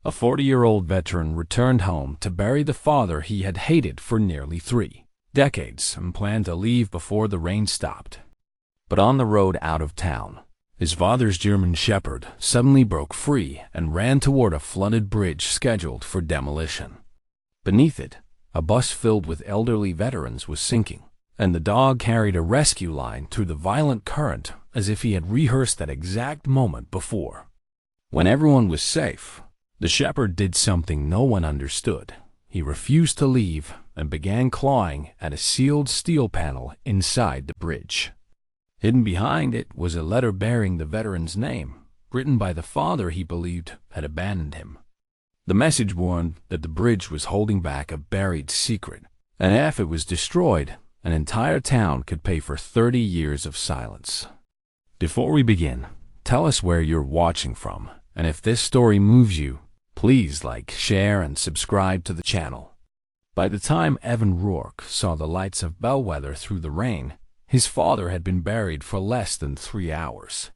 A 40-year-old veteran returned home to bury the father he had hated for nearly 3 decades and planned to leave before the rain stopped. But on the road out of town, his father's German Shepherd suddenly broke free and ran toward a flooded bridge scheduled for demolition. Beneath it, a bus filled with elderly veterans was sinking, and the dog carried a rescue line through the violent current as if he had rehearsed that exact moment before. When everyone was safe, the shepherd did something no one understood. He refused to leave and began clawing at a sealed steel panel inside the bridge. Hidden behind it was a letter bearing the veteran's name, written by the father he believed had abandoned him. The message warned that the bridge was holding back a buried secret, and if it was destroyed, an entire town could pay for 30 years of silence. Before we begin, tell us where you're watching from, and if this story moves you, please like, share, and subscribe to the channel. By the time Evan Rourke saw the lights of Bellwether through the rain, his father had been buried for less than 3 hours.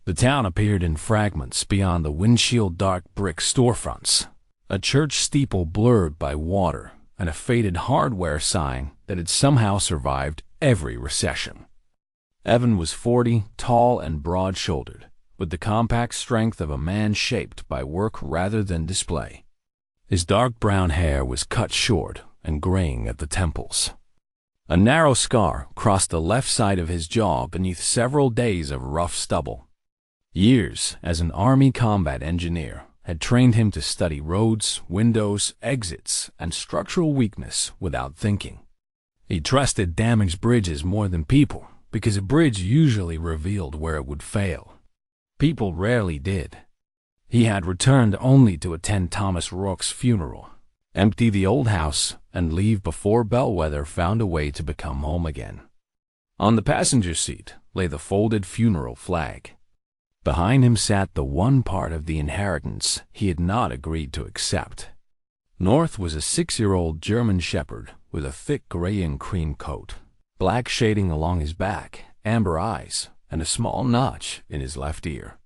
The town appeared in fragments beyond the windshield dark brick storefronts, a church steeple blurred by water, and a faded hardware sign that had somehow survived every recession. Evan was 40, tall and broad-shouldered, with the compact strength of a man shaped by work rather than display. His dark brown hair was cut short and graying at the temples. A narrow scar crossed the left side of his jaw beneath several days of rough stubble. Years as an Army combat engineer had trained him to study roads, windows, exits, and structural weakness without thinking. He trusted damaged bridges more than people because a bridge usually revealed where it would fail. People rarely did. He had returned only to attend Thomas Rourke's funeral, empty the old house, and leave before Bellwether found a way to become home again. On the passenger seat lay the folded funeral flag. Behind him sat the one part of the inheritance he had not agreed to accept. North was a 6-year-old German Shepherd with a thick gray and cream coat, black shading along his back, amber eyes, and a small notch in his left ear.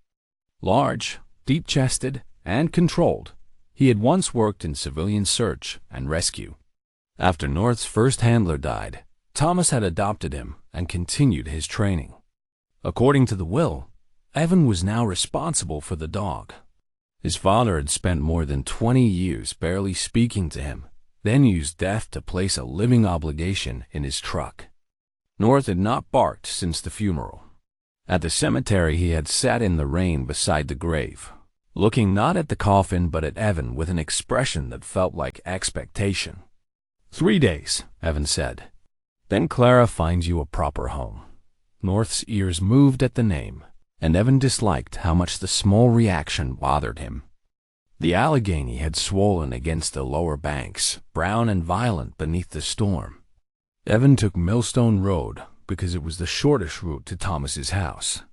Large, deep-chested, and controlled, he had once worked in civilian search and rescue. After North's first handler died, Thomas had adopted him and continued his training. According to the will, Evan was now responsible for the dog. His father had spent more than 20 years barely speaking to him, then used death to place a living obligation in his truck. North had not barked since the funeral. At the cemetery he had sat in the rain beside the grave, looking not at the coffin but at Evan with an expression that felt like expectation. 3 days, Evan said. Then Clara finds you a proper home. North's ears moved at the name, and Evan disliked how much the small reaction bothered him. The Allegheny had swollen against the lower banks, brown and violent beneath the storm. Evan took Millstone Road because it was the shortest route to Thomas's house.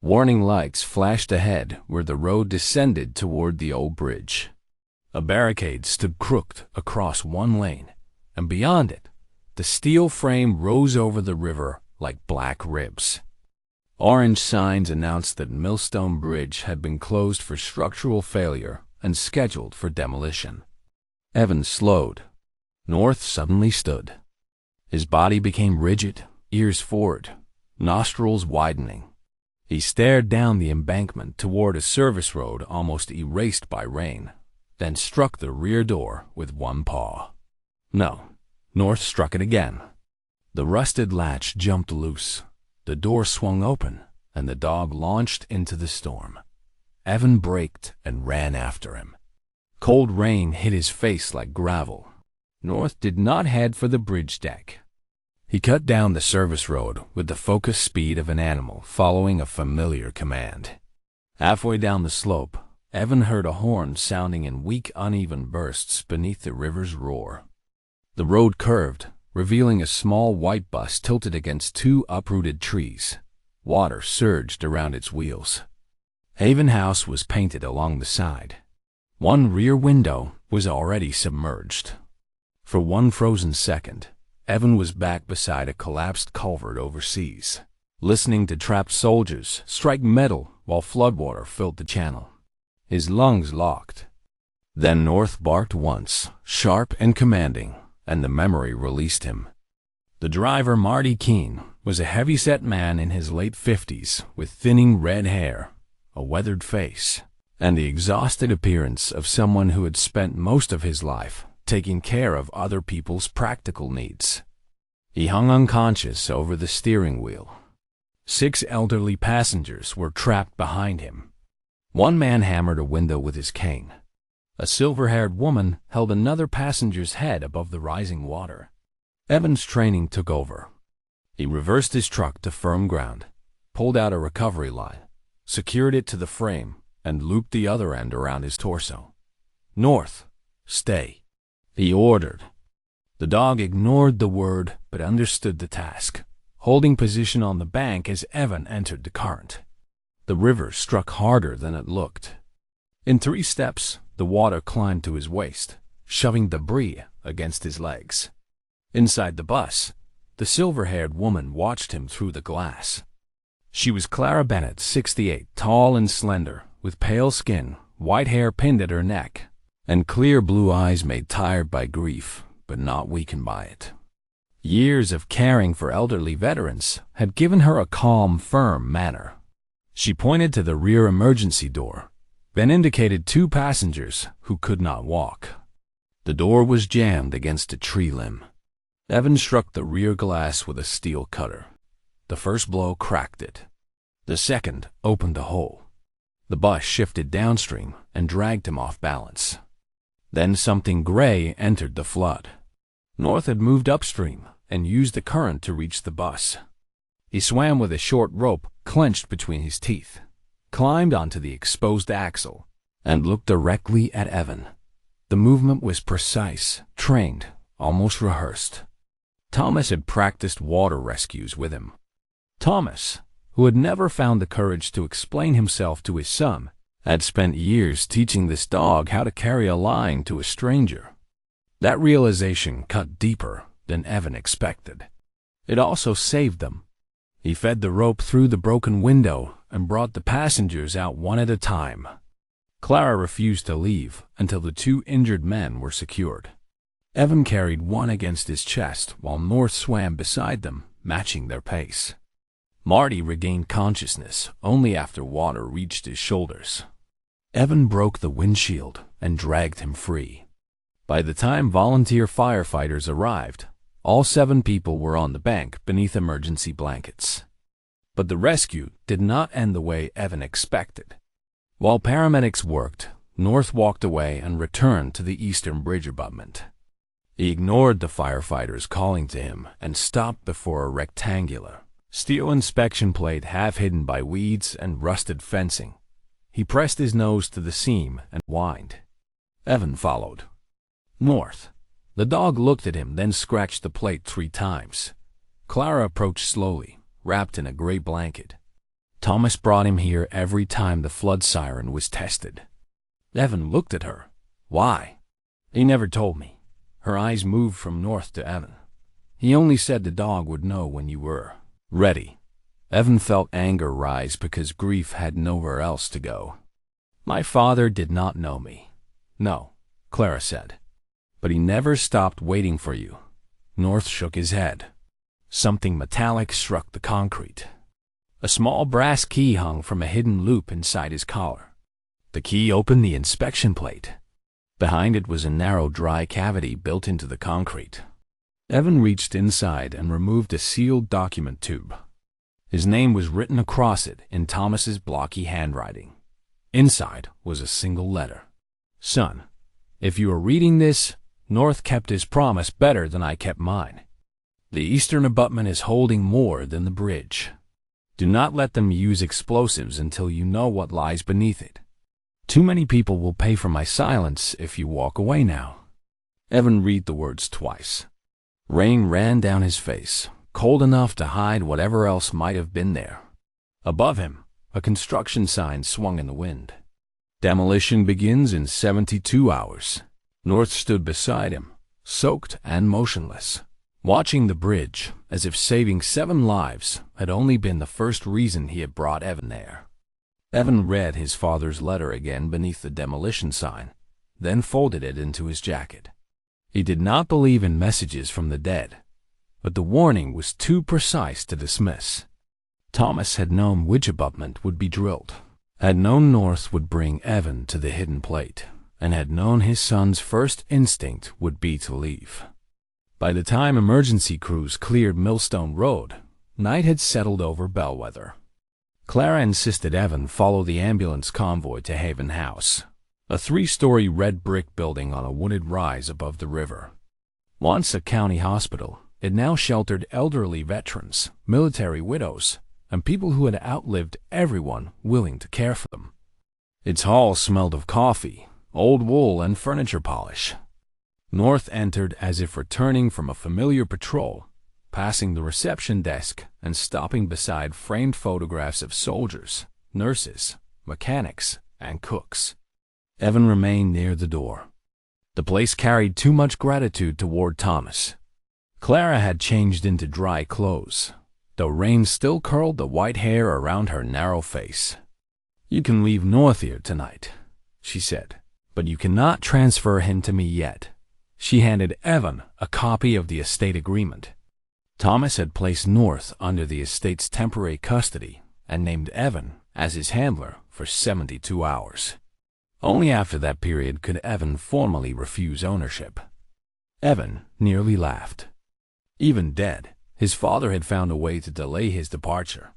Warning lights flashed ahead where the road descended toward the old bridge. A barricade stood crooked across one lane, and beyond it, the steel frame rose over the river like black ribs. Orange signs announced that Millstone Bridge had been closed for structural failure and scheduled for demolition. Evan slowed. North suddenly stood. His body became rigid, ears forward, nostrils widening. He stared down the embankment toward a service road almost erased by rain, then struck the rear door with one paw. No, North struck it again. The rusted latch jumped loose. The door swung open, and the dog launched into the storm. Evan braked and ran after him. Cold rain hit his face like gravel. North did not head for the bridge deck. He cut down the service road with the focused speed of an animal following a familiar command. Halfway down the slope, Evan heard a horn sounding in weak, uneven bursts beneath the river's roar. The road curved, revealing a small white bus tilted against 2 uprooted trees. Water surged around its wheels. Haven House was painted along the side. One rear window was already submerged. For one frozen second, Evan was back beside a collapsed culvert overseas, listening to trapped soldiers strike metal while floodwater filled the channel. His lungs locked. Then North barked once, sharp and commanding, and the memory released him. The driver, Marty Keene, was a heavy-set man in his late 50s with thinning red hair, a weathered face, and the exhausted appearance of someone who had spent most of his life taking care of other people's practical needs. He hung unconscious over the steering wheel. 6 elderly passengers were trapped behind him. One man hammered a window with his cane. A silver-haired woman held another passenger's head above the rising water. Evan's training took over. He reversed his truck to firm ground, pulled out a recovery line, secured it to the frame, and looped the other end around his torso. "North, stay," he ordered. The dog ignored the word but understood the task, holding position on the bank as Evan entered the current. The river struck harder than it looked. In 3 steps, the water climbed to his waist, shoving debris against his legs. Inside the bus, the silver-haired woman watched him through the glass. She was Clara Bennett, 68, tall and slender, with pale skin, white hair pinned at her neck, and clear blue eyes made tired by grief, but not weakened by it. Years of caring for elderly veterans had given her a calm, firm manner. She pointed to the rear emergency door, then indicated 2 passengers who could not walk. The door was jammed against a tree limb. Evan struck the rear glass with a steel cutter. The first blow cracked it. The second opened a hole. The bus shifted downstream and dragged him off balance. Then something gray entered the flood. North had moved upstream and used the current to reach the bus. He swam with a short rope clenched between his teeth, climbed onto the exposed axle, and looked directly at Evan. The movement was precise, trained, almost rehearsed. Thomas had practiced water rescues with him. Thomas, who had never found the courage to explain himself to his son, had spent years teaching this dog how to carry a line to a stranger. That realization cut deeper than Evan expected. It also saved them. He fed the rope through the broken window and brought the passengers out one at a time. Clara refused to leave until the 2 injured men were secured. Evan carried one against his chest while North swam beside them, matching their pace. Marty regained consciousness only after water reached his shoulders. Evan broke the windshield and dragged him free. By the time volunteer firefighters arrived, all 7 people were on the bank beneath emergency blankets. But the rescue did not end the way Evan expected. While paramedics worked, North walked away and returned to the eastern bridge abutment. He ignored the firefighters calling to him and stopped before a rectangular, steel inspection plate half hidden by weeds and rusted fencing. He pressed his nose to the seam and whined. Evan followed. "North." The dog looked at him, then scratched the plate 3 times. Clara approached slowly, wrapped in a gray blanket. Thomas brought him here every time the flood siren was tested. Evan looked at her. "Why?" "He never told me." Her eyes moved from North to Evan. "He only said the dog would know when you were ready." Evan felt anger rise because grief had nowhere else to go. "My father did not know me." "No," Clara said. "But he never stopped waiting for you." North shook his head. Something metallic struck the concrete. A small brass key hung from a hidden loop inside his collar. The key opened the inspection plate. Behind it was a narrow, dry cavity built into the concrete. Evan reached inside and removed a sealed document tube. His name was written across it in Thomas's blocky handwriting. Inside was a single letter. "Son, if you are reading this, North kept his promise better than I kept mine. The eastern abutment is holding more than the bridge. Do not let them use explosives until you know what lies beneath it. Too many people will pay for my silence if you walk away now." Evan read the words twice. Rain ran down his face, cold enough to hide whatever else might have been there. Above him, a construction sign swung in the wind. "Demolition begins in 72 hours. North stood beside him, soaked and motionless, watching the bridge as if saving 7 lives had only been the first reason he had brought Evan there. Evan read his father's letter again beneath the demolition sign, then folded it into his jacket. He did not believe in messages from the dead, but the warning was too precise to dismiss. Thomas had known which abutment would be drilled, had known North would bring Evan to the hidden plate, and had known his son's first instinct would be to leave. By the time emergency crews cleared Millstone Road, night had settled over Bellwether. Clara insisted Evan follow the ambulance convoy to Haven House, a 3-story red brick building on a wooded rise above the river. Once a county hospital, it now sheltered elderly veterans, military widows, and people who had outlived everyone willing to care for them. Its halls smelled of coffee, old wool, and furniture polish. North entered as if returning from a familiar patrol, passing the reception desk and stopping beside framed photographs of soldiers, nurses, mechanics, and cooks. Evan remained near the door. The place carried too much gratitude toward Thomas. Clara had changed into dry clothes, though rain still curled the white hair around her narrow face. "You can leave North here tonight," she said, "but you cannot transfer him to me yet." She handed Evan a copy of the estate agreement. Thomas had placed North under the estate's temporary custody and named Evan as his handler for 72 hours. Only after that period could Evan formally refuse ownership. Evan nearly laughed. Even dead, his father had found a way to delay his departure.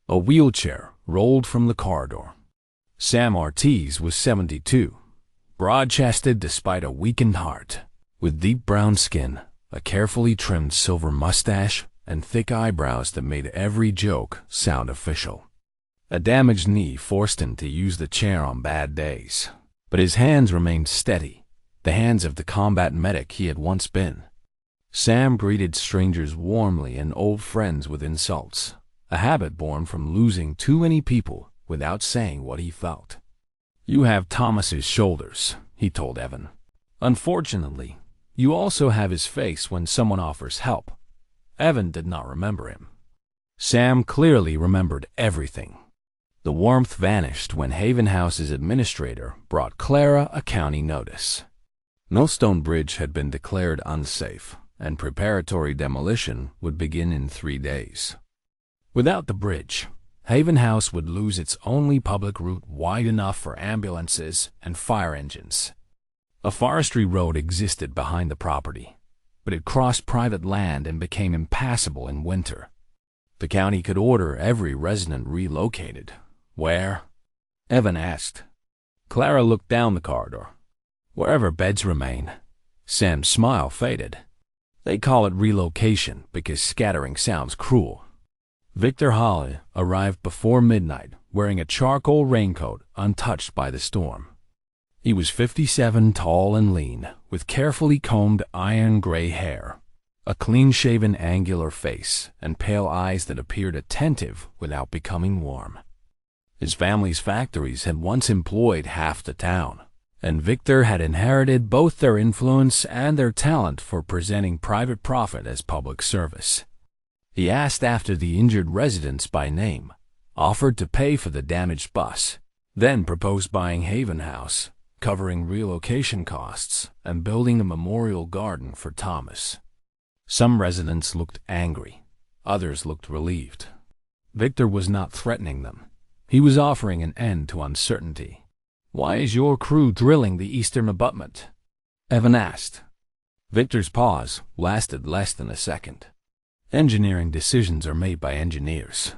A wheelchair rolled from the corridor. Sam Ortiz was 72, broad-chested despite a weakened heart, with deep brown skin, a carefully trimmed silver mustache, and thick eyebrows that made every joke sound official. A damaged knee forced him to use the chair on bad days, but his hands remained steady, the hands of the combat medic he had once been. Sam greeted strangers warmly and old friends with insults, a habit born from losing too many people without saying what he felt. "You have Thomas's shoulders," he told Evan. "Unfortunately, you also have his face when someone offers help." Evan did not remember him. Sam clearly remembered everything. The warmth vanished when Haven House's administrator brought Clara a county notice. Millstone Bridge had been declared unsafe, and preparatory demolition would begin in 3 days. Without the bridge, Haven House would lose its only public route wide enough for ambulances and fire engines. A forestry road existed behind the property, but it crossed private land and became impassable in winter. The county could order every resident relocated. "Where?" Evan asked. Clara looked down the corridor. "Wherever beds remain." Sam's smile faded. "They call it relocation because scattering sounds cruel." Victor Holly arrived before midnight, wearing a charcoal raincoat untouched by the storm. He was 57, tall and lean, with carefully combed iron-gray hair, a clean-shaven angular face, and pale eyes that appeared attentive without becoming warm. His family's factories had once employed half the town, and Victor had inherited both their influence and their talent for presenting private profit as public service. He asked after the injured residents by name, offered to pay for the damaged bus, then proposed buying Haven House, covering relocation costs, and building a memorial garden for Thomas. Some residents looked angry, others looked relieved. Victor was not threatening them. He was offering an end to uncertainty. "Why is your crew drilling the eastern abutment?" Evan asked. Victor's pause lasted less than a second. "Engineering decisions are made by engineers."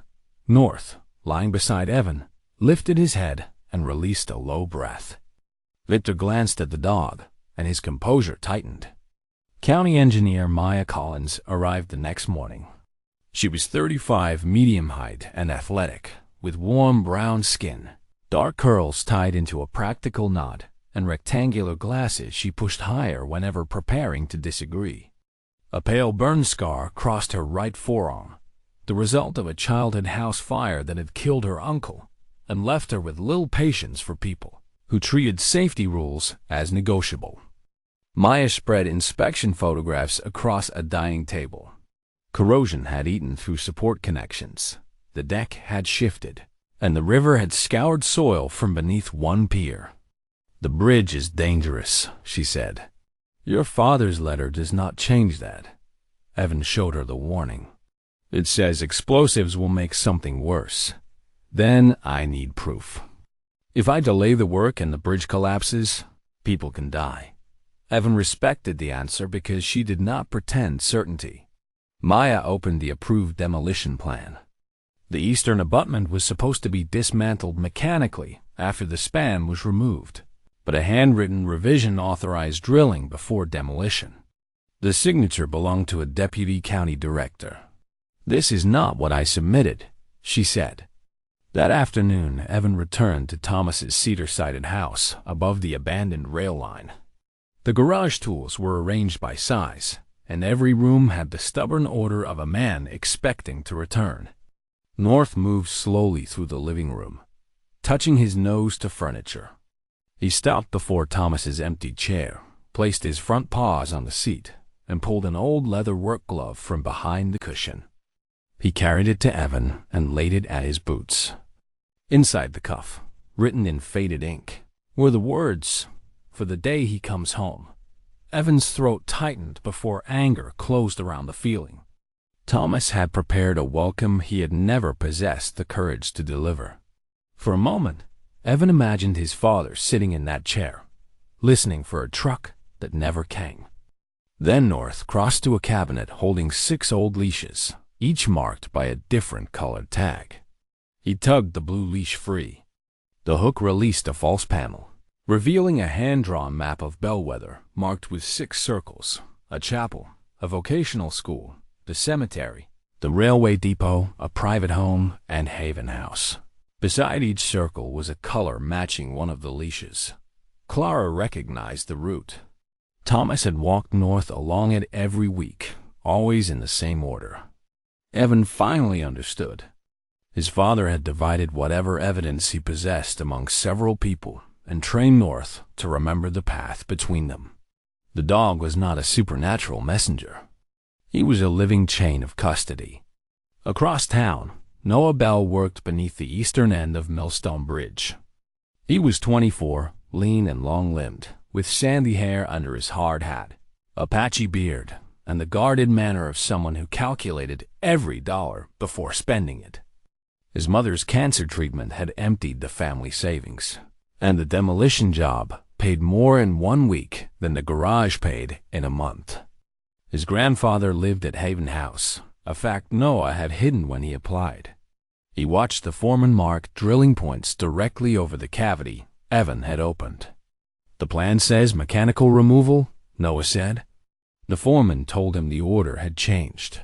North, lying beside Evan, lifted his head and released a low breath. Victor glanced at the dog, and his composure tightened. County Engineer Maya Collins arrived the next morning. She was 35, medium height, and athletic, with warm brown skin, dark curls tied into a practical knot, and rectangular glasses she pushed higher whenever preparing to disagree. A pale burn scar crossed her right forearm, the result of a childhood house fire that had killed her uncle and left her with little patience for people who treated safety rules as negotiable. Maya spread inspection photographs across a dining table. Corrosion had eaten through support connections. The deck had shifted, and the river had scoured soil from beneath one pier. "The bridge is dangerous," she said. "Your father's letter does not change that." Evan showed her the warning. "It says explosives will make something worse. Then I need proof. If I delay the work and the bridge collapses, people can die." Evan respected the answer because she did not pretend certainty. Maya opened the approved demolition plan. The eastern abutment was supposed to be dismantled mechanically after the span was removed, but a handwritten revision authorized drilling before demolition. The signature belonged to a deputy county director. "This is not what I submitted," she said. That afternoon, Evan returned to Thomas's cedar-sided house above the abandoned rail line. The garage tools were arranged by size, and every room had the stubborn order of a man expecting to return. North moved slowly through the living room, touching his nose to furniture. He stopped before Thomas's empty chair, placed his front paws on the seat, and pulled an old leather work glove from behind the cushion. He carried it to Evan and laid it at his boots. Inside the cuff, written in faded ink, were the words, "For the day he comes home." Evan's throat tightened before anger closed around the feeling. Thomas had prepared a welcome he had never possessed the courage to deliver. For a moment, Evan imagined his father sitting in that chair, listening for a truck that never came. Then North crossed to a cabinet holding 6 old leashes, each marked by a different colored tag. He tugged the blue leash free. The hook released a false panel, revealing a hand-drawn map of Bellwether marked with 6 circles: a chapel, a vocational school, the cemetery, the railway depot, a private home, and Haven House. Beside each circle was a color matching one of the leashes. Clara recognized the route. Thomas had walked north along it every week, always in the same order. Evan finally understood. His father had divided whatever evidence he possessed among several people and trained North to remember the path between them. The dog was not a supernatural messenger. He was a living chain of custody. Across town, Noah Bell worked beneath the eastern end of Millstone Bridge. He was 24, lean and long-limbed, with sandy hair under his hard hat, a patchy beard, and the guarded manner of someone who calculated every dollar before spending it. His mother's cancer treatment had emptied the family savings, and the demolition job paid more in 1 week than the garage paid in a month. His grandfather lived at Haven House, a fact Noah had hidden when he applied. He watched the foreman mark drilling points directly over the cavity Evan had opened. "The plan says mechanical removal," Noah said. The foreman told him the order had changed.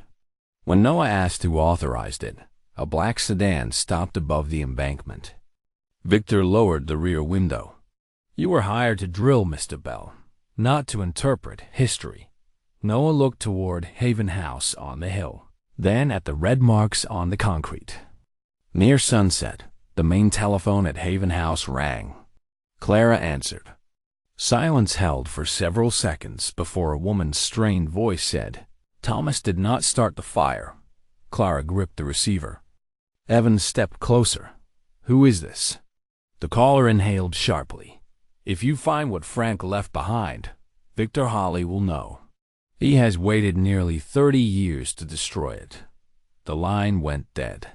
When Noah asked who authorized it, a black sedan stopped above the embankment. Victor lowered the rear window. "You were hired to drill, Mr. Bell, not to interpret history." Noah looked toward Haven House on the hill, then at the red marks on the concrete. Near sunset, the main telephone at Haven House rang. Clara answered. Silence held for several seconds before a woman's strained voice said, "Thomas did not start the fire." Clara gripped the receiver. Evan stepped closer. "Who is this?" The caller inhaled sharply. "If you find what Frank left behind, Victor Holly will know. He has waited nearly 30 years to destroy it." The line went dead.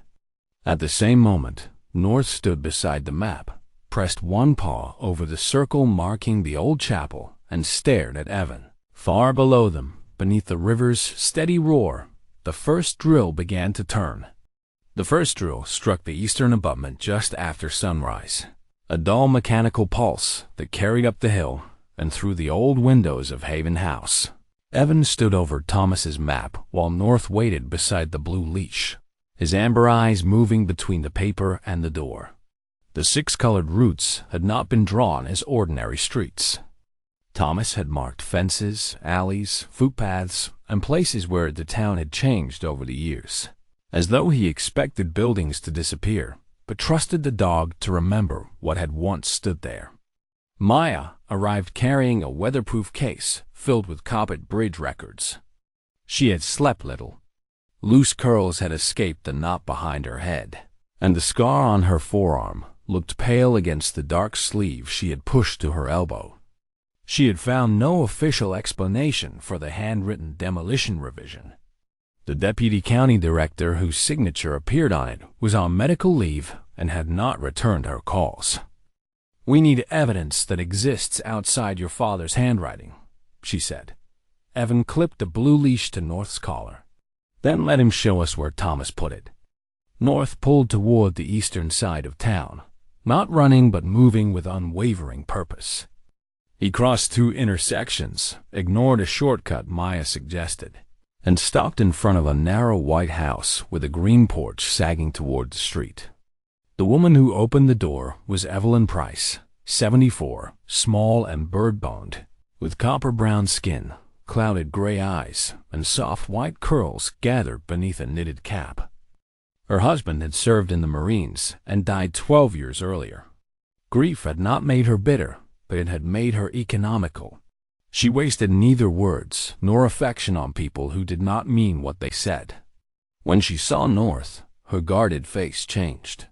At the same moment, North stood beside the map, pressed one paw over the circle marking the old chapel, and stared at Evan. Far below them, beneath the river's steady roar, the first drill began to turn. The first drill struck the eastern abutment just after sunrise, a dull mechanical pulse that carried up the hill and through the old windows of Haven House. Evan stood over Thomas's map while North waited beside the blue leash, his amber eyes moving between the paper and the door. The 6 colored routes had not been drawn as ordinary streets. Thomas had marked fences, alleys, footpaths, and places where the town had changed over the years, as though he expected buildings to disappear, but trusted the dog to remember what had once stood there. Maya arrived carrying a weatherproof case filled with Coppet Bridge records. She had slept little. Loose curls had escaped the knot behind her head, and the scar on her forearm looked pale against the dark sleeve she had pushed to her elbow. She had found no official explanation for the handwritten demolition revision. The deputy county director whose signature appeared on it was on medical leave and had not returned her calls. "We need evidence that exists outside your father's handwriting," she said. Evan clipped the blue leash to North's collar. "Then let him show us where Thomas put it." North pulled toward the eastern side of town, not running but moving with unwavering purpose. He crossed two intersections, ignored a shortcut Maya suggested, and stopped in front of a narrow white house with a green porch sagging toward the street. The woman who opened the door was Evelyn Price, 74, small and bird-boned, with copper-brown skin, clouded gray eyes, and soft white curls gathered beneath a knitted cap. Her husband had served in the Marines and died 12 years earlier. Grief had not made her bitter, but it had made her economical. She wasted neither words nor affection on people who did not mean what they said. When she saw North, her guarded face changed.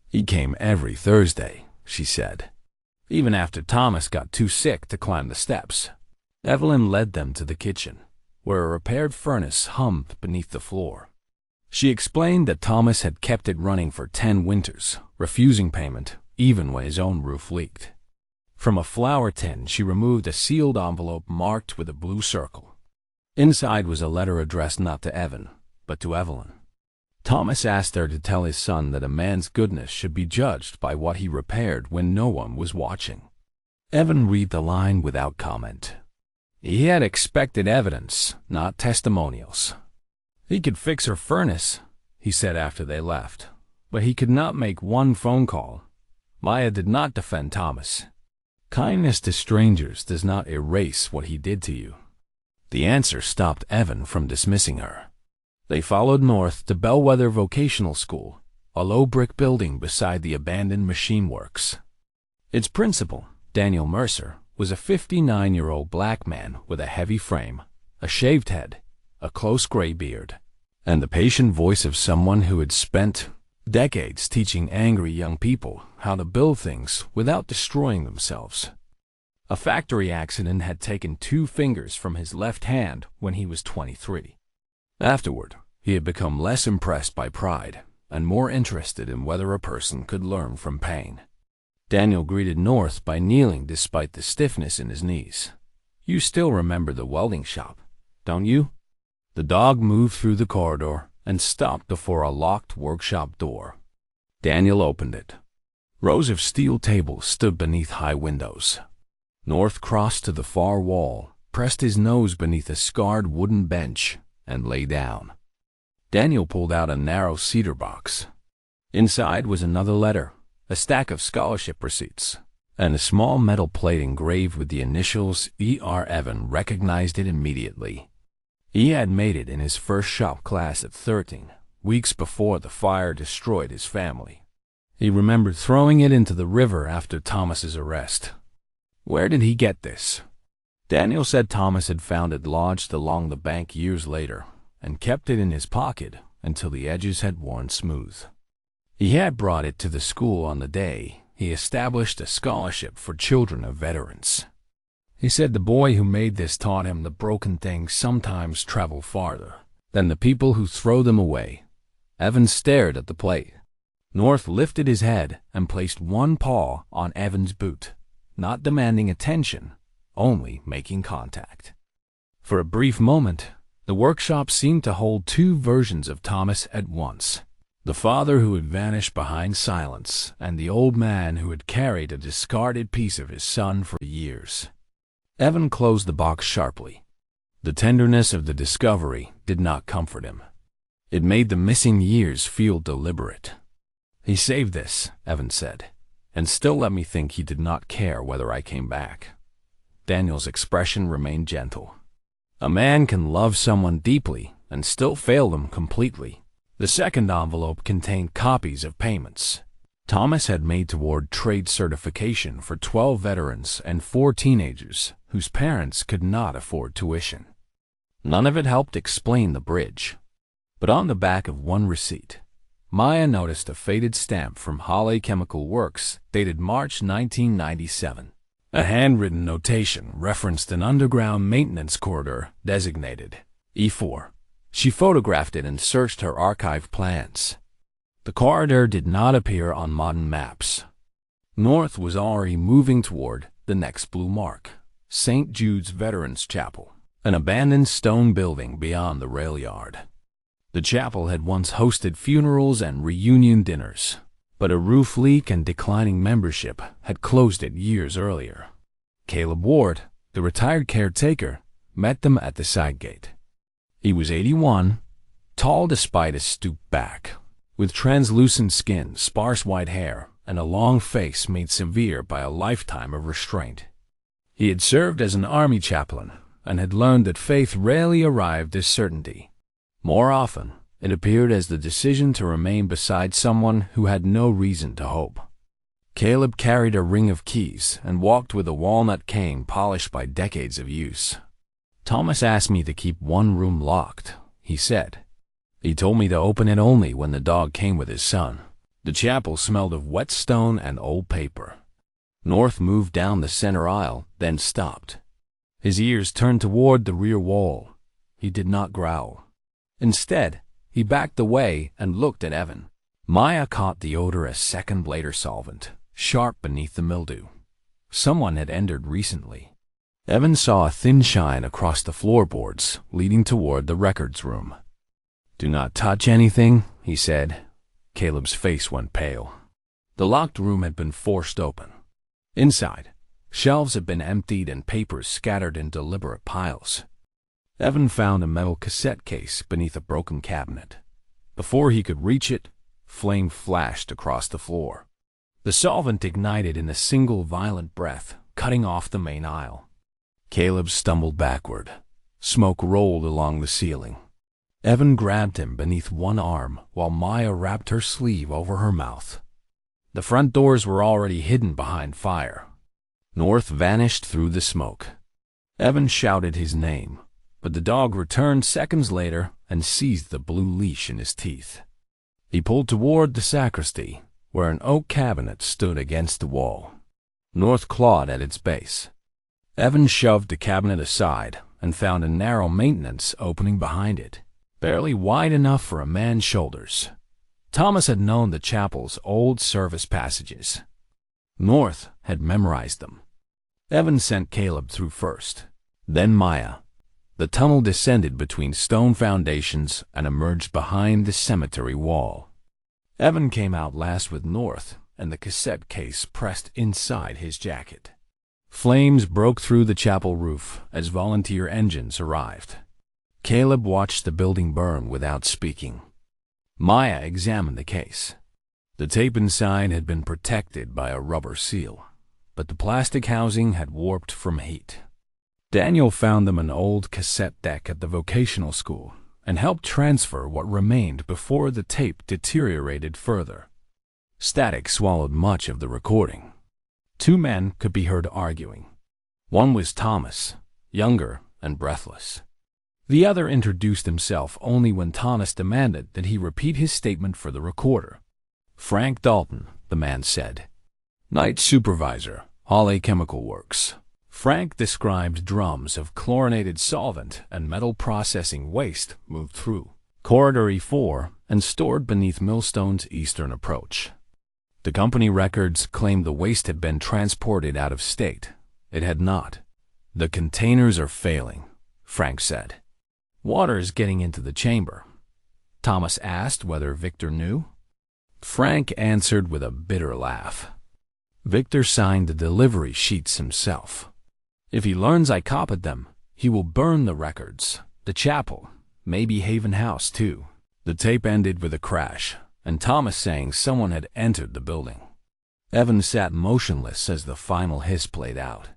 "He came every Thursday," she said, "even after Thomas got too sick to climb the steps." Evelyn led them to the kitchen, where a repaired furnace hummed beneath the floor. She explained that Thomas had kept it running for 10 winters, refusing payment even when his own roof leaked. From a flour tin, she removed a sealed envelope marked with a blue circle. Inside was a letter addressed not to Evan, but to Evelyn. Thomas asked her to tell his son that a man's goodness should be judged by what he repaired when no one was watching. Evan read the line without comment. He had expected evidence, not testimonials. "He could fix her furnace," he said after they left, "but he could not make one phone call." Maya did not defend Thomas. Kindness to strangers does not erase what he did to you. The answer stopped Evan from dismissing her. They followed North to Bellwether Vocational School, a low brick building beside the abandoned machine works. Its principal, Daniel Mercer, was a 59-year-old black man with a heavy frame, a shaved head, a close gray beard, and the patient voice of someone who had spent decades teaching angry young people how to build things without destroying themselves. A factory accident had taken 2 fingers from his left hand when he was 23. Afterward, he had become less impressed by pride and more interested in whether a person could learn from pain. Daniel greeted North by kneeling despite the stiffness in his knees. "You still remember the welding shop, don't you?" The dog moved through the corridor and stopped before a locked workshop door. Daniel opened it. Rows of steel tables stood beneath high windows. North crossed to the far wall, pressed his nose beneath a scarred wooden bench, and lay down. Daniel pulled out a narrow cedar box. Inside was another letter, a stack of scholarship receipts, and a small metal plate engraved with the initials E.R. Evan recognized it immediately. He had made it in his first shop class at 13, weeks before the fire destroyed his family. He remembered throwing it into the river after Thomas's arrest. Where did he get this? Daniel said Thomas had found it lodged along the bank years later and kept it in his pocket until the edges had worn smooth. He had brought it to the school on the day he established a scholarship for children of veterans. He said the boy who made this taught him the broken things sometimes travel farther than the people who throw them away. Evan stared at the plate. North lifted his head and placed one paw on Evan's boot, not demanding attention, only making contact. For a brief moment, the workshop seemed to hold 2 versions of Thomas at once. The father who had vanished behind silence, and the old man who had carried a discarded piece of his son for years. Evan closed the box sharply. The tenderness of the discovery did not comfort him. It made the missing years feel deliberate. "He saved this," Evan said, "and still let me think he did not care whether I came back." Daniel's expression remained gentle. A man can love someone deeply and still fail them completely. The second envelope contained copies of payments Thomas had made toward trade certification for 12 veterans and 4 teenagers whose parents could not afford tuition. None of it helped explain the bridge. But on the back of one receipt, Maya noticed a faded stamp from Hale Chemical Works dated March 1997. A handwritten notation referenced an underground maintenance corridor designated E4. She photographed it and searched her archive plans. The corridor did not appear on modern maps. North was already moving toward the next blue mark, St. Jude's Veterans Chapel, an abandoned stone building beyond the rail yard. The chapel had once hosted funerals and reunion dinners, but a roof leak and declining membership had closed it years earlier. Caleb Ward, the retired caretaker, met them at the side gate. He was 81, tall despite his stooped back, with translucent skin, sparse white hair, and a long face made severe by a lifetime of restraint. He had served as an army chaplain and had learned that faith rarely arrived as certainty. More often, it appeared as the decision to remain beside someone who had no reason to hope. Caleb carried a ring of keys and walked with a walnut cane polished by decades of use. "Thomas asked me to keep one room locked," he said. "He told me to open it only when the dog came with his son." The chapel smelled of wet stone and old paper. North moved down the center aisle, then stopped. His ears turned toward the rear wall. He did not growl. Instead, he backed away and looked at Evan. Maya caught the odor as second-blader solvent, sharp beneath the mildew. Someone had entered recently. Evan saw a thin shine across the floorboards, leading toward the records room. "Do not touch anything," he said. Caleb's face went pale. The locked room had been forced open. Inside, shelves had been emptied and papers scattered in deliberate piles. Evan found a metal cassette case beneath a broken cabinet. Before he could reach it, flame flashed across the floor. The solvent ignited in a single violent breath, cutting off the main aisle. Caleb stumbled backward. Smoke rolled along the ceiling. Evan grabbed him beneath one arm while Maya wrapped her sleeve over her mouth. The front doors were already hidden behind fire. North vanished through the smoke. Evan shouted his name, but the dog returned seconds later and seized the blue leash in his teeth. He pulled toward the sacristy, where an oak cabinet stood against the wall. North clawed at its base. Evan shoved the cabinet aside and found a narrow maintenance opening behind it, barely wide enough for a man's shoulders. Thomas had known the chapel's old service passages. North had memorized them. Evan sent Caleb through first, then Maya. The tunnel descended between stone foundations and emerged behind the cemetery wall. Evan came out last with North and the cassette case pressed inside his jacket. Flames broke through the chapel roof as volunteer engines arrived. Caleb watched the building burn without speaking. Maya examined the case. The tape inside had been protected by a rubber seal, but the plastic housing had warped from heat. Daniel found them an old cassette deck at the vocational school and helped transfer what remained before the tape deteriorated further. Static swallowed much of the recording. Two men could be heard arguing. One was Thomas, younger and breathless. The other introduced himself only when Thomas demanded that he repeat his statement for the recorder. "Frank Dalton," the man said. "Night supervisor, Hale Chemical Works." Frank described drums of chlorinated solvent and metal processing waste moved through Corridor E4 and stored beneath Millstone's eastern approach. The company records claimed the waste had been transported out of state. It had not. "The containers are failing," Frank said. "Water is getting into the chamber." Thomas asked whether Victor knew. Frank answered with a bitter laugh. "Victor signed the delivery sheets himself. If he learns I copied them, he will burn the records, the chapel, maybe Haven House too." The tape ended with a crash, and Thomas saying someone had entered the building. Evan sat motionless as the final hiss played out.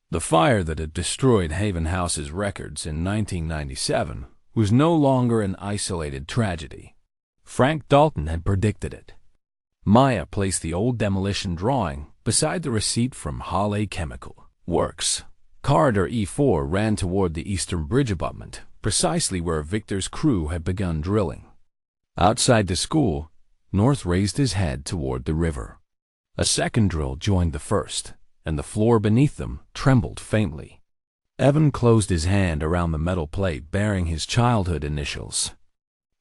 The fire that had destroyed Haven House's records in 1997 was no longer an isolated tragedy. Frank Dalton had predicted it. Maya placed the old demolition drawing beside the receipt from Hale Chemical Works. Corridor E4 ran toward the eastern bridge abutment, precisely where Victor's crew had begun drilling. Outside the school, North raised his head toward the river. A second drill joined the first, and the floor beneath them trembled faintly. Evan closed his hand around the metal plate bearing his childhood initials.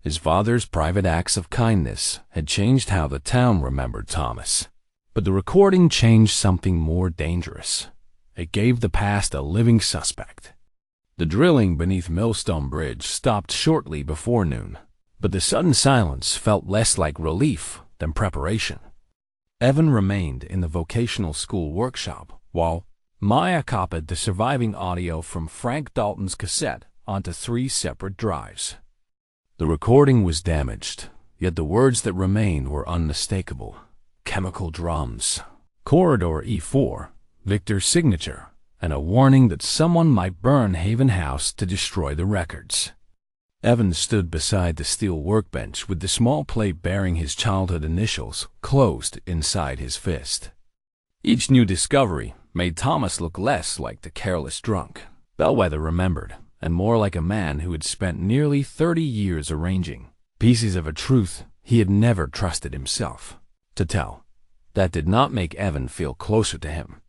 His father's private acts of kindness had changed how the town remembered Thomas. But the recording changed something more dangerous. It gave the past a living suspect. The drilling beneath Millstone Bridge stopped shortly before noon, but the sudden silence felt less like relief than preparation. Evan remained in the vocational school workshop while Maya copied the surviving audio from Frank Dalton's cassette onto 3 separate drives. The recording was damaged, yet the words that remained were unmistakable. Chemical drums, Corridor E4, Victor's signature, and a warning that someone might burn Haven House to destroy the records. Evan stood beside the steel workbench with the small plate bearing his childhood initials closed inside his fist. Each new discovery made Thomas look less like the careless drunk Bellwether remembered, and more like a man who had spent nearly 30 years arranging pieces of a truth he had never trusted himself to tell. That did not make Evan feel closer to him.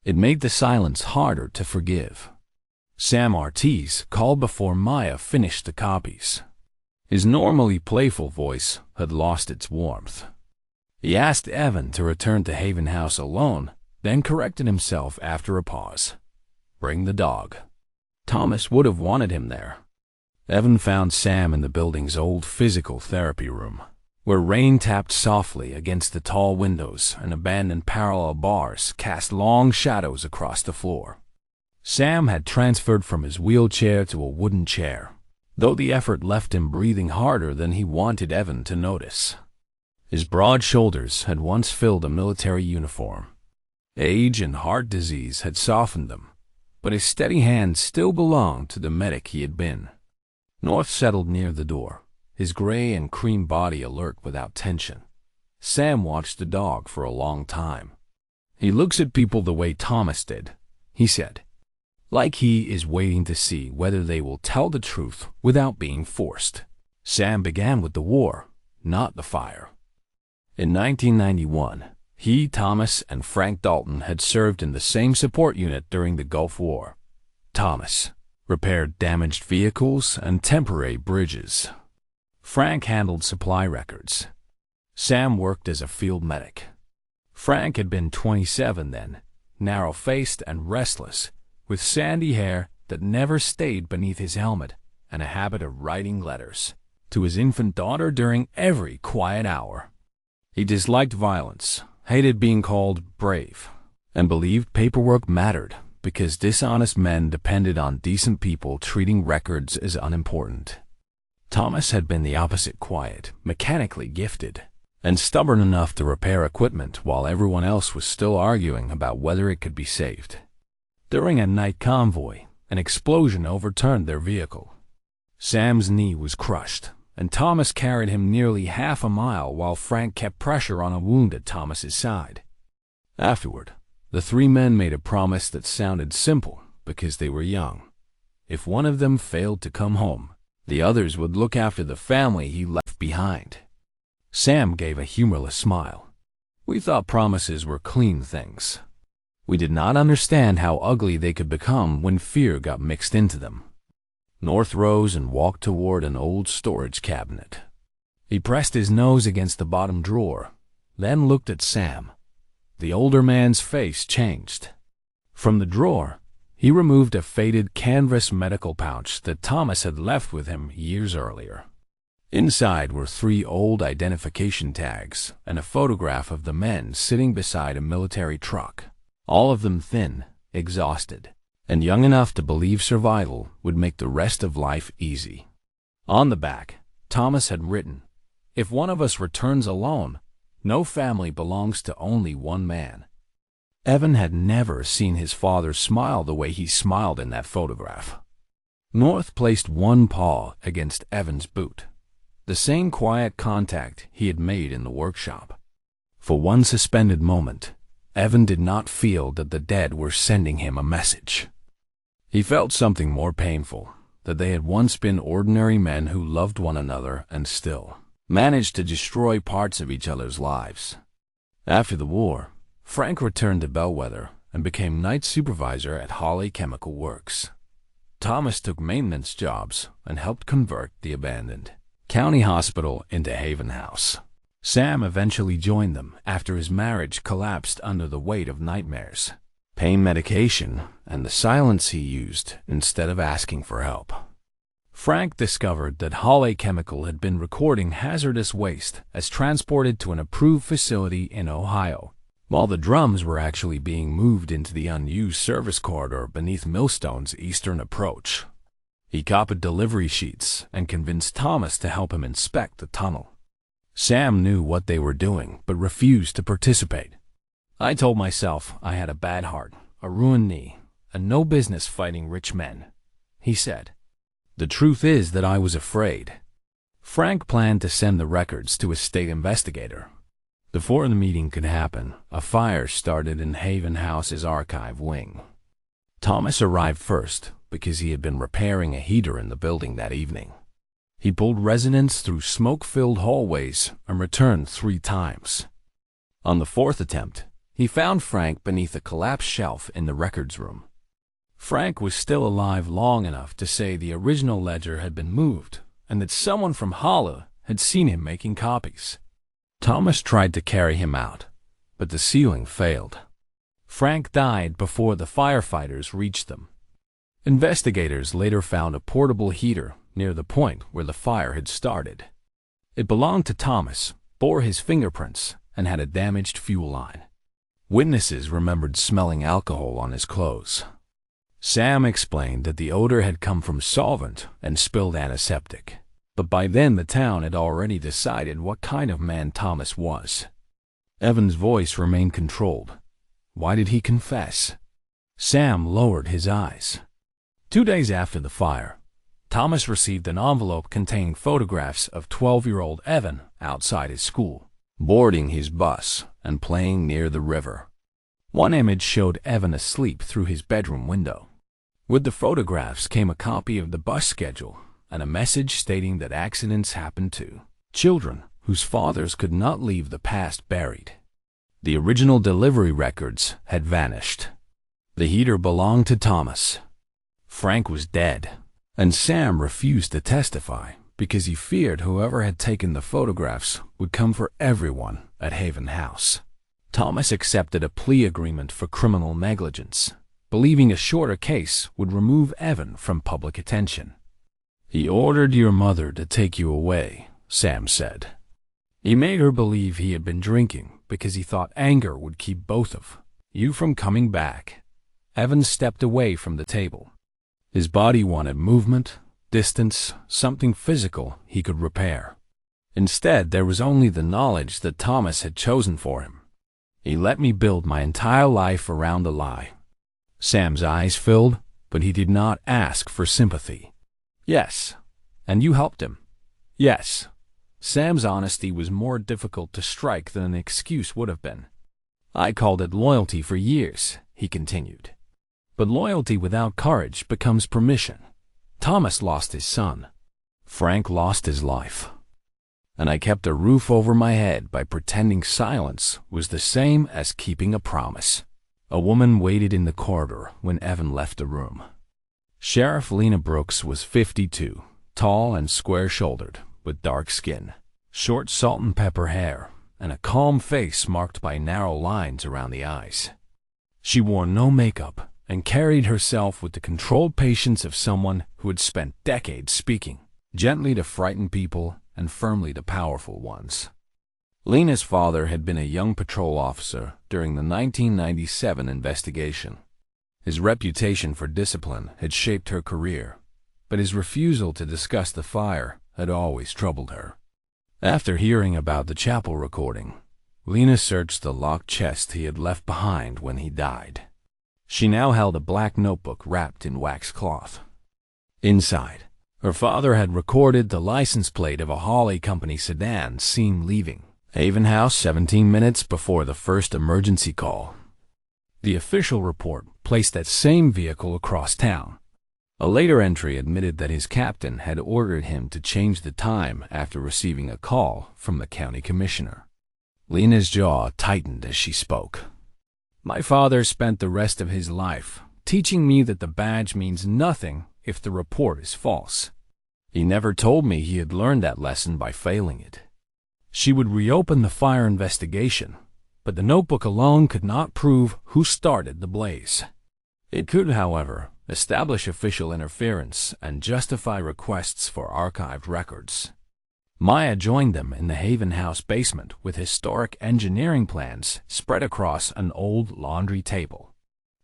It made the silence harder to forgive. Sam Ortiz called before Maya finished the copies. His normally playful voice had lost its warmth. He asked Evan to return to Haven House alone, then corrected himself after a pause. Bring the dog. Thomas would have wanted him there. Evan found Sam in the building's old physical therapy room, where rain tapped softly against the tall windows and abandoned parallel bars cast long shadows across the floor. Sam had transferred from his wheelchair to a wooden chair, though the effort left him breathing harder than he wanted Evan to notice. His broad shoulders had once filled a military uniform. Age and heart disease had softened them, but his steady hand still belonged to the medic he had been. North settled near the door, his gray and cream body alert without tension. Sam watched the dog for a long time. He looks at people the way Thomas did, he said, like he is waiting to see whether they will tell the truth without being forced. Sam began with the war, not the fire. In 1991, he, Thomas, and Frank Dalton had served in the same support unit during the Gulf War. Thomas repaired damaged vehicles and temporary bridges. Frank handled supply records. Sam worked as a field medic. Frank had been 27 then, narrow-faced and restless, with sandy hair that never stayed beneath his helmet and a habit of writing letters to his infant daughter during every quiet hour. He disliked violence, hated being called brave, and believed paperwork mattered because dishonest men depended on decent people treating records as unimportant. Thomas had been the opposite: quiet, mechanically gifted, and stubborn enough to repair equipment while everyone else was still arguing about whether it could be saved. During a night convoy, an explosion overturned their vehicle. Sam's knee was crushed, and Thomas carried him nearly half a mile while Frank kept pressure on a wound at Thomas's side. Afterward, the 3 men made a promise that sounded simple because they were young. If one of them failed to come home, the others would look after the family he left behind. Sam gave a humorless smile. We thought promises were clean things. We did not understand how ugly they could become when fear got mixed into them. North rose and walked toward an old storage cabinet. He pressed his nose against the bottom drawer, then looked at Sam. The older man's face changed. From the drawer, he removed a faded canvas medical pouch that Thomas had left with him years earlier. Inside were 3 old identification tags and a photograph of the men sitting beside a military truck, all of them thin, exhausted, and young enough to believe survival would make the rest of life easy. On the back, Thomas had written, "If one of us returns alone, no family belongs to only one man." Evan had never seen his father smile the way he smiled in that photograph. North placed one paw against Evan's boot, the same quiet contact he had made in the workshop. For one suspended moment, Evan did not feel that the dead were sending him a message. He felt something more painful, that they had once been ordinary men who loved one another and still managed to destroy parts of each other's lives. After the war, Frank returned to Bellwether and became night supervisor at Hawley Chemical Works. Thomas took maintenance jobs and helped convert the abandoned county hospital into Haven House. Sam eventually joined them after his marriage collapsed under the weight of nightmares, pain medication, and the silence he used instead of asking for help. Frank discovered that Hawley Chemical had been recording hazardous waste as transported to an approved facility in Ohio, while the drums were actually being moved into the unused service corridor beneath Millstone's eastern approach. He copied delivery sheets and convinced Thomas to help him inspect the tunnel. Sam knew what they were doing, but refused to participate. "I told myself I had a bad heart, a ruined knee, and no business fighting rich men," he said. "The truth is that I was afraid." Frank planned to send the records to a state investigator. Before the meeting could happen, a fire started in Haven House's archive wing. Thomas arrived first because he had been repairing a heater in the building that evening. He pulled residents through smoke-filled hallways and returned 3 times. On the 4th attempt, he found Frank beneath a collapsed shelf in the records room. Frank was still alive long enough to say the original ledger had been moved and that someone from Holla had seen him making copies. Thomas tried to carry him out, but the ceiling failed. Frank died before the firefighters reached them. Investigators later found a portable heater near the point where the fire had started. It belonged to Thomas, bore his fingerprints, and had a damaged fuel line. Witnesses remembered smelling alcohol on his clothes. Sam explained that the odor had come from solvent and spilled antiseptic, but by then the town had already decided what kind of man Thomas was. Evan's voice remained controlled. Why did he confess? Sam lowered his eyes. 2 days after the fire, Thomas received an envelope containing photographs of 12-year-old Evan outside his school, boarding his bus and playing near the river. One image showed Evan asleep through his bedroom window. With the photographs came a copy of the bus schedule and a message stating that accidents happen to children whose fathers could not leave the past buried. The original delivery records had vanished. The heater belonged to Thomas. Frank was dead, and Sam refused to testify because he feared whoever had taken the photographs would come for everyone at Haven House. Thomas accepted a plea agreement for criminal negligence, believing a shorter case would remove Evan from public attention. "He ordered your mother to take you away," Sam said. "He made her believe he had been drinking because he thought anger would keep both of you from coming back." Evan stepped away from the table. His body wanted movement, distance, something physical he could repair. Instead, there was only the knowledge that Thomas had chosen for him. "He let me build my entire life around a lie." Sam's eyes filled, but he did not ask for sympathy. "Yes, and you helped him." "Yes." Sam's honesty was more difficult to strike than an excuse would have been. "I called it loyalty for years," he continued. "But loyalty without courage becomes permission. Thomas lost his son. Frank lost his life. And I kept a roof over my head by pretending silence was the same as keeping a promise." A woman waited in the corridor when Evan left the room. Sheriff Lena Brooks was 52, tall and square-shouldered, with dark skin, short salt and pepper hair, and a calm face marked by narrow lines around the eyes. She wore no makeup and carried herself with the controlled patience of someone who had spent decades speaking gently to frightened people and firmly to powerful ones. Lena's father had been a young patrol officer during the 1997 investigation. His reputation for discipline had shaped her career, but his refusal to discuss the fire had always troubled her. After hearing about the chapel recording, Lena searched the locked chest he had left behind when he died. She now held a black notebook wrapped in wax cloth. Inside, her father had recorded the license plate of a Hawley Company sedan seen leaving Haven House 17 minutes before the first emergency call. The official report placed that same vehicle across town. A later entry admitted that his captain had ordered him to change the time after receiving a call from the county commissioner. Lena's jaw tightened as she spoke. My father spent the rest of his life teaching me that the badge means nothing if the report is false. He never told me he had learned that lesson by failing it. She would reopen the fire investigation, but the notebook alone could not prove who started the blaze. It could, however, establish official interference and justify requests for archived records. Maya joined them in the Haven House basement with historic engineering plans spread across an old laundry table.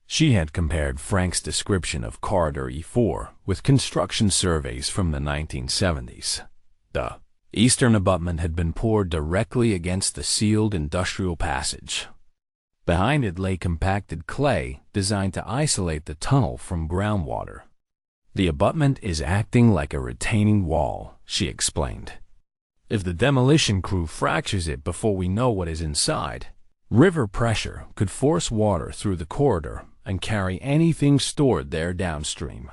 She had compared Frank's description of Corridor E4 with construction surveys from the 1970s. The eastern abutment had been poured directly against the sealed industrial passage. Behind it lay compacted clay designed to isolate the tunnel from groundwater. The abutment is acting like a retaining wall, she explained. If the demolition crew fractures it before we know what is inside, river pressure could force water through the corridor and carry anything stored there downstream.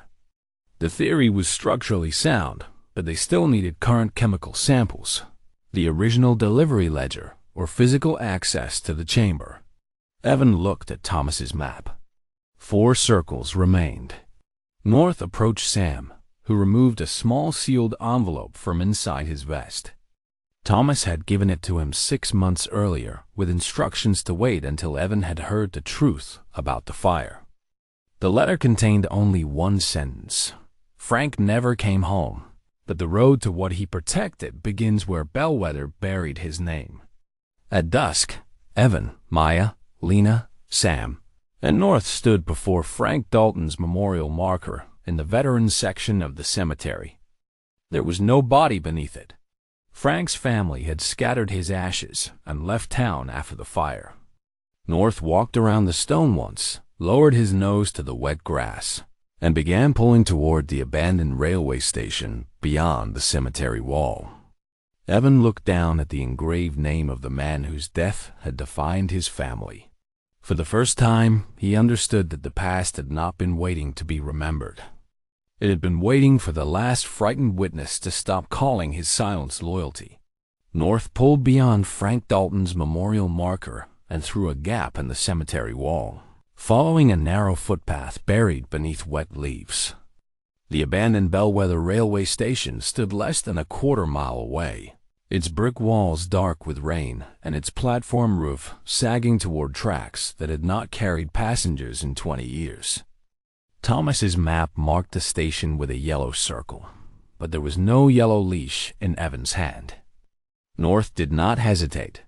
The theory was structurally sound, but they still needed current chemical samples, the original delivery ledger, or physical access to the chamber. Evan looked at Thomas's map. 4 circles remained. North approached Sam, who removed a small sealed envelope from inside his vest. Thomas had given it to him 6 months earlier, with instructions to wait until Evan had heard the truth about the fire. The letter contained only one sentence. Frank never came home, but the road to what he protected begins where Bellwether buried his name. At dusk, Evan, Maya, Lena, Sam, and North stood before Frank Dalton's memorial marker in the veterans section of the cemetery. There was no body beneath it. Frank's family had scattered his ashes and left town after the fire. North walked around the stone once, lowered his nose to the wet grass, and began pulling toward the abandoned railway station beyond the cemetery wall. Evan looked down at the engraved name of the man whose death had defined his family. For the first time, he understood that the past had not been waiting to be remembered. It had been waiting for the last frightened witness to stop calling his silence loyalty. North pulled beyond Frank Dalton's memorial marker and through a gap in the cemetery wall, following a narrow footpath buried beneath wet leaves. The abandoned Bellwether railway station stood less than a quarter-mile away, its brick walls dark with rain and its platform roof sagging toward tracks that had not carried passengers in 20 years. Thomas's map marked the station with a yellow circle, but there was no yellow leash in Evan's hand. North did not hesitate.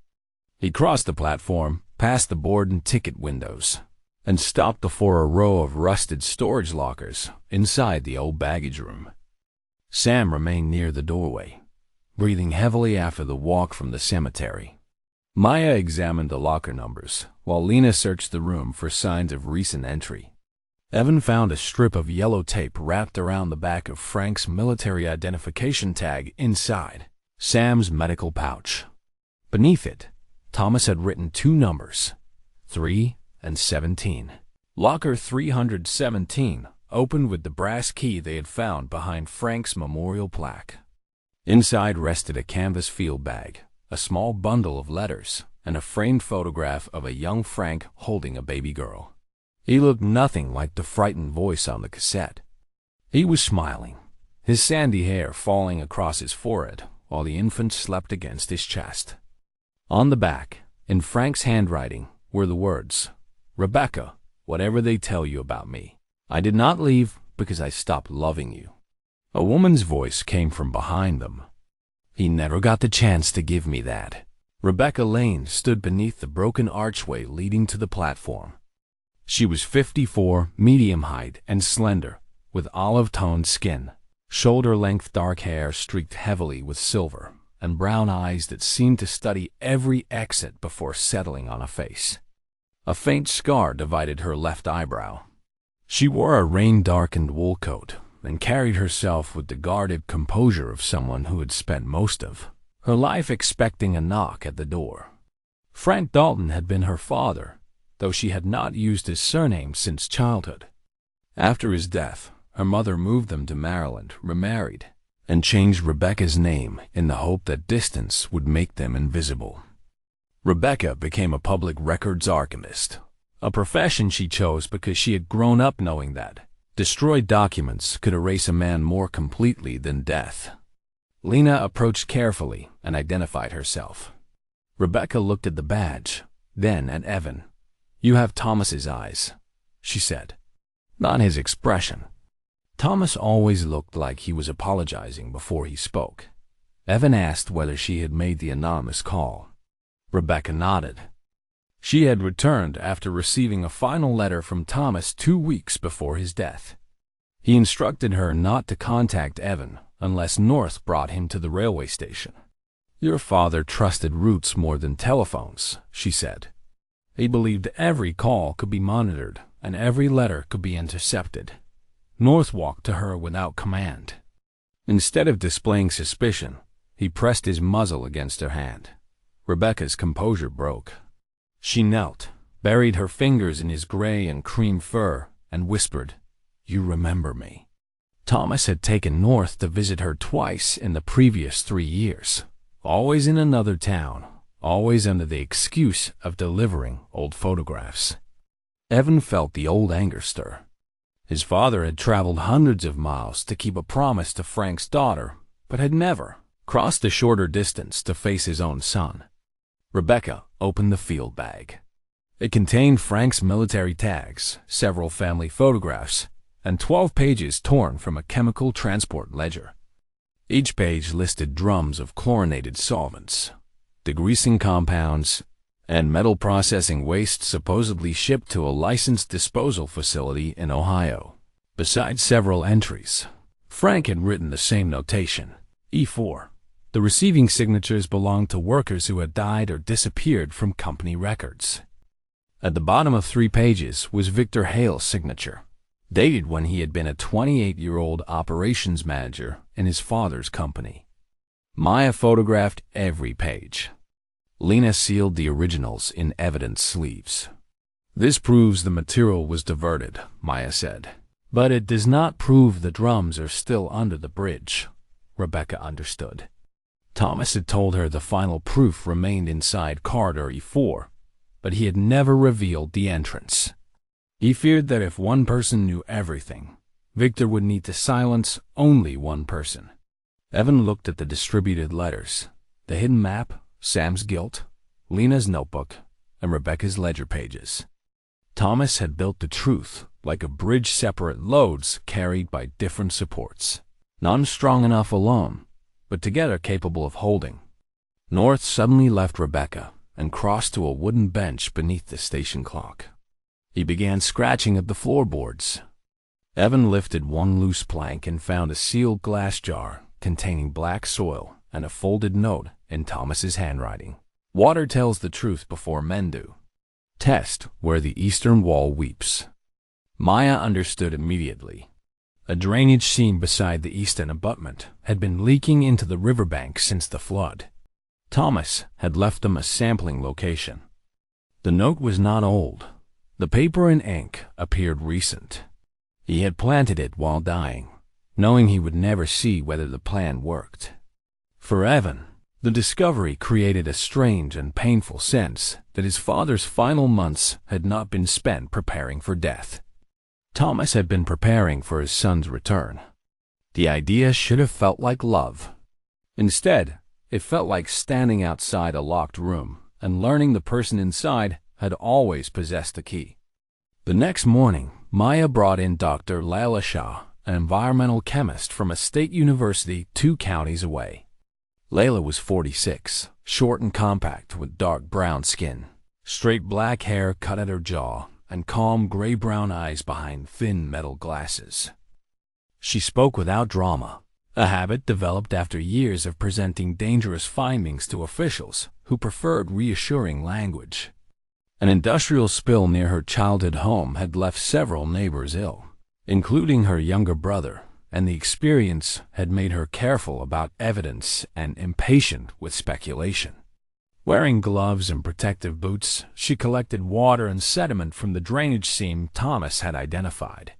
He crossed the platform, past the board and ticket windows, and stopped before a row of rusted storage lockers inside the old baggage room. Sam remained near the doorway, breathing heavily after the walk from the cemetery. Maya examined the locker numbers, while Lena searched the room for signs of recent entry. Evan found a strip of yellow tape wrapped around the back of Frank's military identification tag inside Sam's medical pouch. Beneath it, Thomas had written 2 numbers, 3 and 17. Locker 317 opened with the brass key they had found behind Frank's memorial plaque. Inside rested a canvas field bag, a small bundle of letters, and a framed photograph of a young Frank holding a baby girl. He looked nothing like the frightened voice on the cassette. He was smiling, his sandy hair falling across his forehead while the infant slept against his chest. On the back, in Frank's handwriting, were the words, "Rebecca, whatever they tell you about me, I did not leave because I stopped loving you." A woman's voice came from behind them. "He never got the chance to give me that." Rebecca Lane stood beneath the broken archway leading to the platform. She was 54, medium height, and slender, with olive-toned skin, shoulder-length dark hair streaked heavily with silver, and brown eyes that seemed to study every exit before settling on a face. A faint scar divided her left eyebrow. She wore a rain-darkened wool coat and carried herself with the guarded composure of someone who had spent most of her life expecting a knock at the door. Frank Dalton had been her father, though she had not used his surname since childhood. After his death, her mother moved them to Maryland, remarried, and changed Rebecca's name in the hope that distance would make them invisible. Rebecca became a public records archivist, a profession she chose because she had grown up knowing that destroyed documents could erase a man more completely than death. Lena approached carefully and identified herself. Rebecca looked at the badge, then at Evan. "You have Thomas's eyes," she said, not his expression. Thomas always looked like he was apologizing before he spoke. Evan asked whether she had made the anonymous call. Rebecca nodded. She had returned after receiving a final letter from Thomas 2 weeks before his death. He instructed her not to contact Evan unless North brought him to the railway station. "Your father trusted routes more than telephones," she said. "He believed every call could be monitored and every letter could be intercepted." North walked to her without command. Instead of displaying suspicion, he pressed his muzzle against her hand. Rebecca's composure broke. She knelt, buried her fingers in his gray and cream fur, and whispered, "You remember me." Thomas had taken North to visit her twice in the previous 3 years, always in another town, always under the excuse of delivering old photographs. Evan felt the old anger stir. His father had traveled hundreds of miles to keep a promise to Frank's daughter, but had never crossed a shorter distance to face his own son. Rebecca opened the field bag. It contained Frank's military tags, several family photographs, and 12 pages torn from a chemical transport ledger. Each page listed drums of chlorinated solvents, degreasing compounds, and metal processing waste supposedly shipped to a licensed disposal facility in Ohio. Besides several entries, Frank had written the same notation, E4. The receiving signatures belonged to workers who had died or disappeared from company records. At the bottom of 3 pages was Victor Hale's signature, dated when he had been a 28-year-old operations manager in his father's company. Maya photographed every page. Lena sealed the originals in evidence sleeves. "This proves the material was diverted," Maya said. "But it does not prove the drums are still under the bridge." Rebecca understood. Thomas had told her the final proof remained inside corridor E4, but he had never revealed the entrance. He feared that if one person knew everything, Victor would need to silence only one person. Evan looked at the distributed letters, the hidden map, Sam's guilt, Lena's notebook, and Rebecca's ledger pages. Thomas had built the truth like a bridge, separate loads carried by different supports, none strong enough alone, but together capable of holding. North suddenly left Rebecca and crossed to a wooden bench beneath the station clock. He began scratching at the floorboards. Evan lifted one loose plank and found a sealed glass jar containing black soil and a folded note in Thomas's handwriting. "Water tells the truth before men do. Test where the eastern wall weeps." Maya understood immediately. A drainage seam beside the eastern abutment had been leaking into the riverbank since the flood. Thomas had left them a sampling location. The note was not old. The paper and ink appeared recent. He had planted it while dying, knowing he would never see whether the plan worked. For Evan, the discovery created a strange and painful sense that his father's final months had not been spent preparing for death. Thomas had been preparing for his son's return. The idea should have felt like love. Instead, it felt like standing outside a locked room and learning the person inside had always possessed the key. The next morning, Maya brought in Dr. Laila Shah, an environmental chemist from a state university 2 counties away. Layla was 46, short and compact with dark brown skin, straight black hair cut at her jaw, and calm gray-brown eyes behind thin metal glasses. She spoke without drama, a habit developed after years of presenting dangerous findings to officials who preferred reassuring language. An industrial spill near her childhood home had left several neighbors ill, including her younger brother, and the experience had made her careful about evidence and impatient with speculation. Wearing gloves and protective boots, she collected water and sediment from the drainage seam Thomas had identified.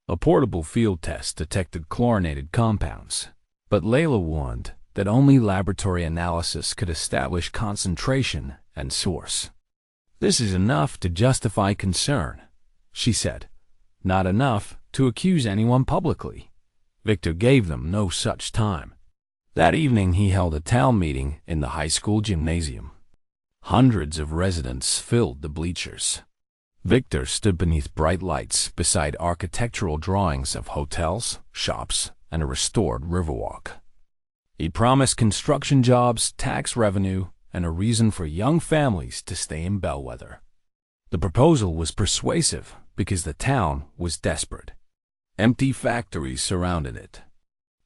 A portable field test detected chlorinated compounds, but Layla warned that only laboratory analysis could establish concentration and source. "This is enough to justify concern," she said. "Not enough to accuse anyone publicly." Victor gave them no such time. That evening he held a town meeting in the high school gymnasium. Hundreds of residents filled the bleachers. Victor stood beneath bright lights beside architectural drawings of hotels, shops, and a restored riverwalk. He promised construction jobs, tax revenue, and a reason for young families to stay in Bellwether. The proposal was persuasive because the town was desperate. Empty factories surrounded it.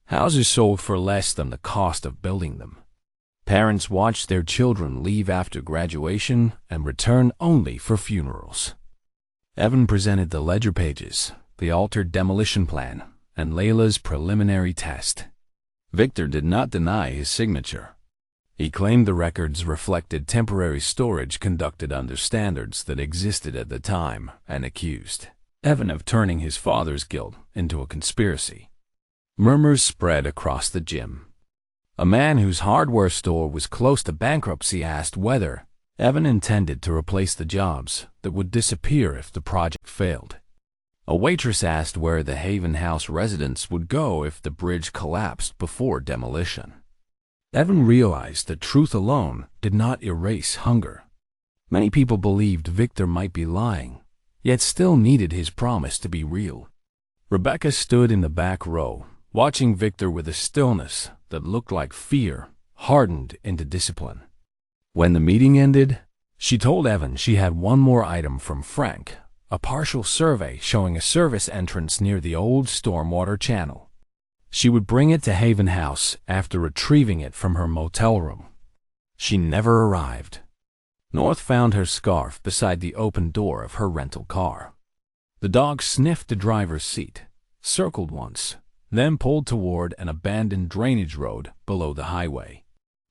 Houses sold for less than the cost of building them. Parents watched their children leave after graduation and return only for funerals. Evan presented the ledger pages, the altered demolition plan, and Layla's preliminary test. Victor did not deny his signature. He claimed the records reflected temporary storage conducted under standards that existed at the time and accused Evan of turning his father's guilt into a conspiracy. Murmurs spread across the gym. A man whose hardware store was close to bankruptcy asked whether Evan intended to replace the jobs that would disappear if the project failed. A waitress asked where the Haven House residents would go if the bridge collapsed before demolition. Evan realized that truth alone did not erase hunger. Many people believed Victor might be lying, yet still needed his promise to be real. Rebecca stood in the back row, watching Victor with a stillness that looked like fear hardened into discipline. When the meeting ended, she told Evan she had one more item from Frank, a partial survey showing a service entrance near the old stormwater channel. She would bring it to Haven House after retrieving it from her motel room. She never arrived. North found her scarf beside the open door of her rental car. The dog sniffed the driver's seat, circled once, then pulled toward an abandoned drainage road below the highway.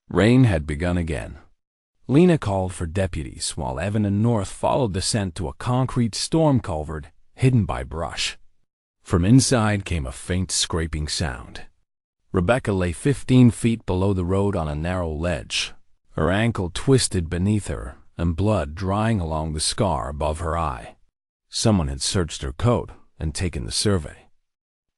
Rain had begun again. Lena called for deputies while Evan and North followed the scent to a concrete storm culvert hidden by brush. From inside came a faint scraping sound. Rebecca lay 15 feet below the road on a narrow ledge, her ankle twisted beneath her and blood drying along the scar above her eye. Someone had searched her coat and taken the survey.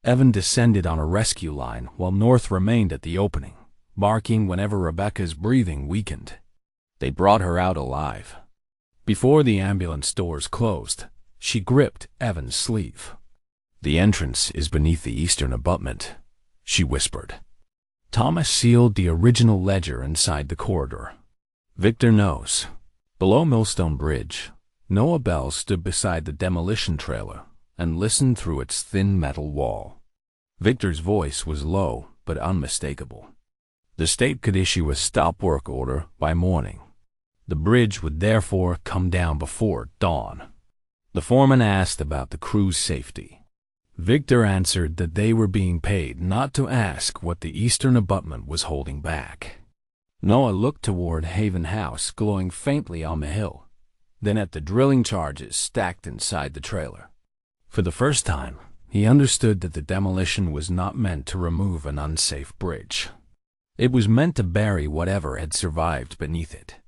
Evan descended on a rescue line while North remained at the opening, barking whenever Rebecca's breathing weakened. They brought her out alive. Before the ambulance doors closed, she gripped Evan's sleeve. "The entrance is beneath the eastern abutment," she whispered. Thomas sealed the original ledger inside the corridor. "Victor knows." Below Millstone Bridge, Noah Bell stood beside the demolition trailer and listened through its thin metal wall. Victor's voice was low but unmistakable. The state could issue a stop work order by morning. The bridge would therefore come down before dawn. The foreman asked about the crew's safety. Victor answered that they were being paid not to ask what the eastern abutment was holding back. Noah looked toward Haven House glowing faintly on the hill, then at the drilling charges stacked inside the trailer. For the first time, he understood that the demolition was not meant to remove an unsafe bridge. It was meant to bury whatever had survived beneath it.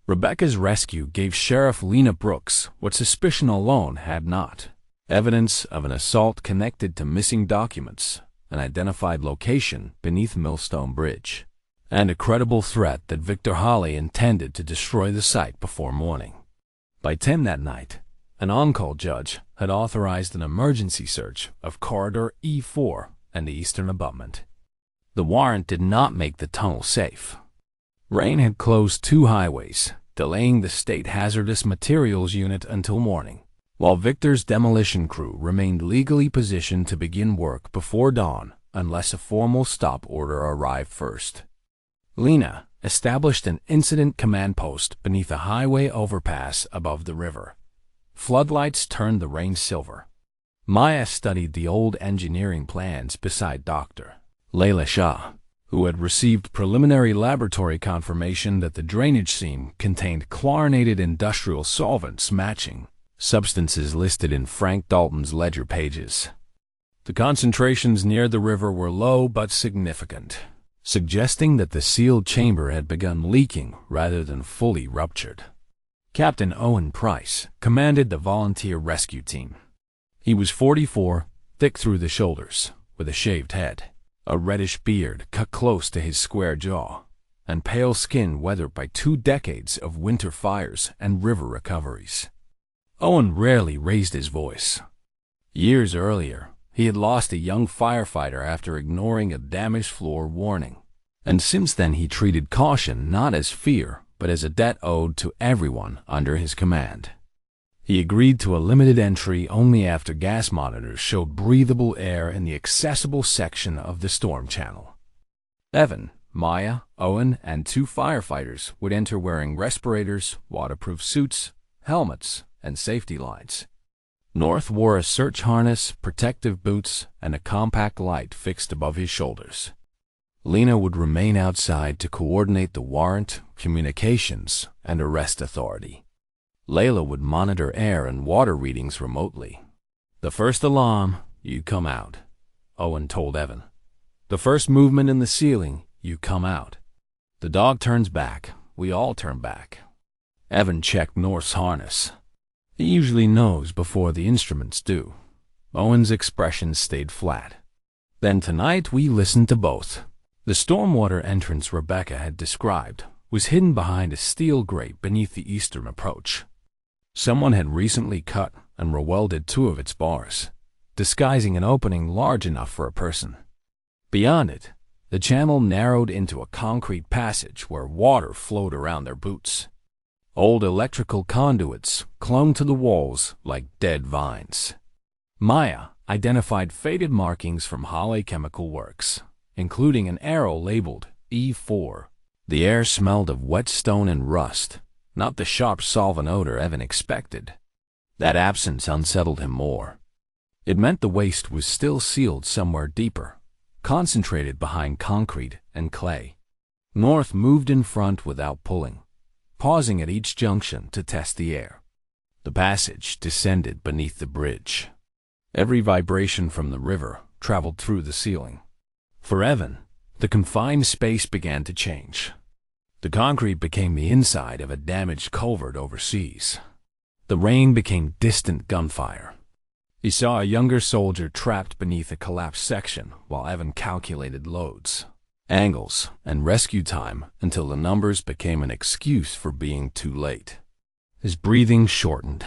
Rebecca's rescue gave Sheriff Lena Brooks what suspicion alone had not: evidence of an assault connected to missing documents, an identified location beneath Millstone Bridge, and a credible threat that Victor Hawley intended to destroy the site before morning. By 10 that night, an on-call judge had authorized an emergency search of Corridor E4 and the eastern abutment. The warrant did not make the tunnel safe. Rain had closed 2 highways, delaying the State Hazardous Materials Unit until morning, while Victor's demolition crew remained legally positioned to begin work before dawn unless a formal stop order arrived first. Lena established an incident command post beneath a highway overpass above the river. Floodlights turned the rain silver. Maya studied the old engineering plans beside Dr. Layla Shah, who had received preliminary laboratory confirmation that the drainage seam contained chlorinated industrial solvents matching substances listed in Frank Dalton's ledger pages. The concentrations near the river were low but significant, suggesting that the sealed chamber had begun leaking rather than fully ruptured. Captain Owen Price commanded the volunteer rescue team. He was 44, thick through the shoulders, with a shaved head, a reddish beard cut close to his square jaw, and pale skin weathered by 2 decades of winter fires and river recoveries. Owen rarely raised his voice. Years earlier, he had lost a young firefighter after ignoring a damaged floor warning, and since then he treated caution not as fear, but as a debt owed to everyone under his command. He agreed to a limited entry only after gas monitors showed breathable air in the accessible section of the storm channel. Evan, Maya, Owen, and 2 firefighters would enter wearing respirators, waterproof suits, helmets, and safety lights. North wore a search harness, protective boots, and a compact light fixed above his shoulders. Lena would remain outside to coordinate the warrant, communications, and arrest authority. Layla would monitor air and water readings remotely. "The first alarm, you come out," Owen told Evan. "The first movement in the ceiling, you come out. The dog turns back, we all turn back." Evan checked North's harness. He usually knows before the instruments do. Owen's expression stayed flat. "Then tonight we listened to both." The stormwater entrance Rebecca had described was hidden behind a steel grate beneath the eastern approach. Someone had recently cut and rewelded 2 of its bars, disguising an opening large enough for a person. Beyond it, the channel narrowed into a concrete passage where water flowed around their boots. Old electrical conduits clung to the walls like dead vines. Maya identified faded markings from Holley Chemical Works, including an arrow labeled E4. The air smelled of wet stone and rust, not the sharp solvent odor Evan expected. That absence unsettled him more. It meant the waste was still sealed somewhere deeper, concentrated behind concrete and clay. North moved in front without pulling, pausing at each junction to test the air. The passage descended beneath the bridge. Every vibration from the river traveled through the ceiling. For Evan, the confined space began to change. The concrete became the inside of a damaged culvert overseas. The rain became distant gunfire. He saw a younger soldier trapped beneath a collapsed section while Evan calculated loads, angles, and rescue time until the numbers became an excuse for being too late. His breathing shortened.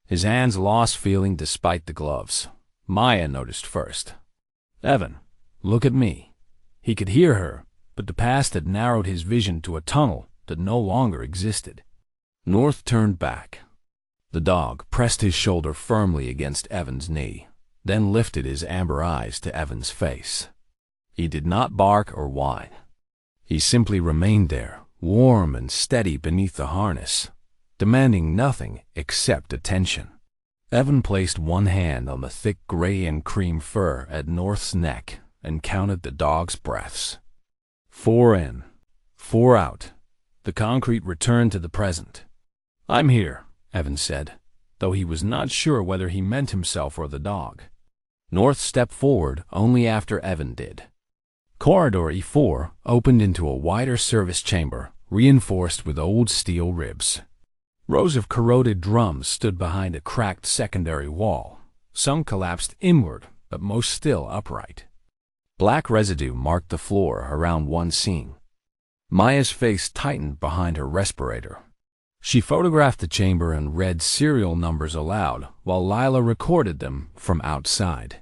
His hands lost feeling despite the gloves. Maya noticed first. "Evan, look at me." He could hear her, but the past had narrowed his vision to a tunnel that no longer existed. North turned back. The dog pressed his shoulder firmly against Evan's knee, then lifted his amber eyes to Evan's face. He did not bark or whine. He simply remained there, warm and steady beneath the harness, demanding nothing except attention. Evan placed one hand on the thick gray and cream fur at North's neck and counted the dog's breaths. 4 in, 4 out. The concrete returned to the present. "I'm here," Evan said, though he was not sure whether he meant himself or the dog. North stepped forward only after Evan did. Corridor E4 opened into a wider service chamber, reinforced with old steel ribs. Rows of corroded drums stood behind a cracked secondary wall. Some collapsed inward, but most still upright. Black residue marked the floor around one seam. Maya's face tightened behind her respirator. She photographed the chamber and read serial numbers aloud while Lila recorded them from outside.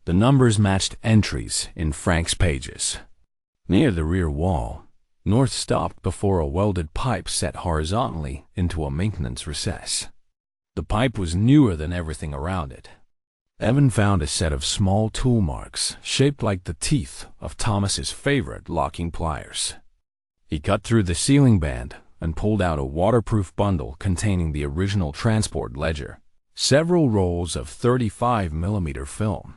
The numbers matched entries in Frank's pages. Near the rear wall, North stopped before a welded pipe set horizontally into a maintenance recess. The pipe was newer than everything around it. Evan found a set of small tool marks shaped like the teeth of Thomas's favorite locking pliers. He cut through the ceiling band and pulled out a waterproof bundle containing the original transport ledger, several rolls of 35mm film,